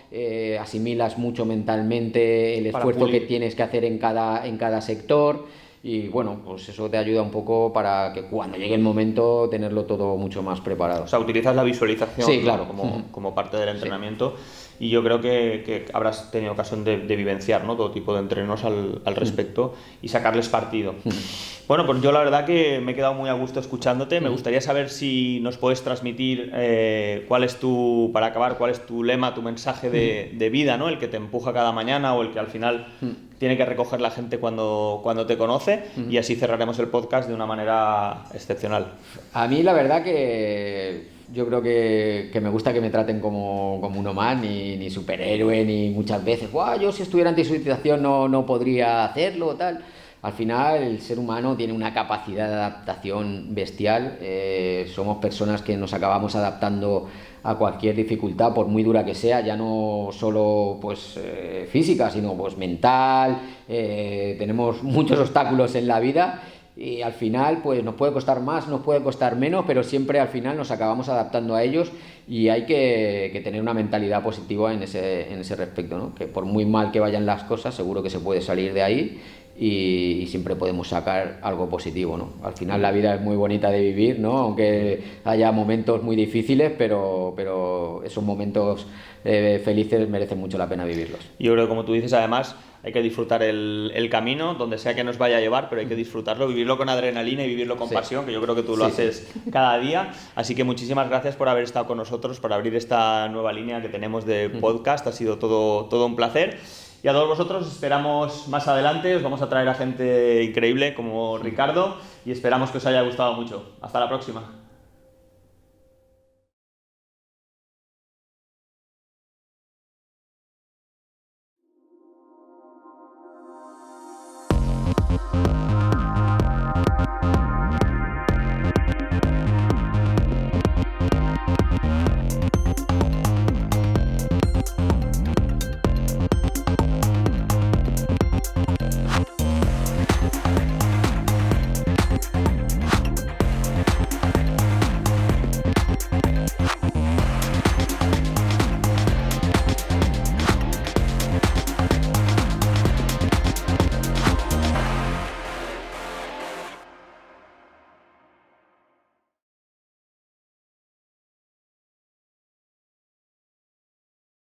asimilas mucho mentalmente el esfuerzo que tienes que hacer en cada sector. Y bueno, pues eso te ayuda un poco para que cuando llegue el momento tenerlo todo mucho más preparado. O sea, utilizas la visualización, sí, claro, como parte del entrenamiento. Sí. Y yo creo que habrás tenido ocasión de vivenciar, ¿no? Todo tipo de entrenos al respecto y sacarles partido. Bueno, pues yo la verdad que me he quedado muy a gusto escuchándote. Me gustaría saber si nos puedes transmitir cuál es tu lema, tu mensaje de vida, ¿no? El que te empuja cada mañana o el que al final tiene que recoger la gente cuando te conoce, y así cerraremos el podcast de una manera excepcional. A mí la verdad que yo creo que me gusta que me traten como uno más, ni superhéroe, ni muchas veces, yo si estuviera en tu situación no podría hacerlo, tal. Al final el ser humano tiene una capacidad de adaptación bestial. Somos personas que nos acabamos adaptando a cualquier dificultad, por muy dura que sea, ya no solo pues física, sino pues mental. Tenemos muchos obstáculos en la vida y al final pues nos puede costar más, nos puede costar menos, pero siempre al final nos acabamos adaptando a ellos, y hay que tener una mentalidad positiva en ese respecto, ¿no? Que por muy mal que vayan las cosas, seguro que se puede salir de ahí y siempre podemos sacar algo positivo, ¿no? Al final la vida es muy bonita de vivir, ¿no? Aunque haya momentos muy difíciles, pero esos momentos felices merecen mucho la pena vivirlos. Yo creo que, como tú dices, además hay que disfrutar el camino, donde sea que nos vaya a llevar, pero hay que disfrutarlo, vivirlo con adrenalina y vivirlo con pasión, que yo creo que tú lo haces cada día. Así que muchísimas gracias por haber estado con nosotros, por abrir esta nueva línea que tenemos de podcast. Ha sido todo un placer. Y a todos vosotros esperamos más adelante. Os vamos a traer a gente increíble como Ricardo y esperamos que os haya gustado mucho. Hasta la próxima.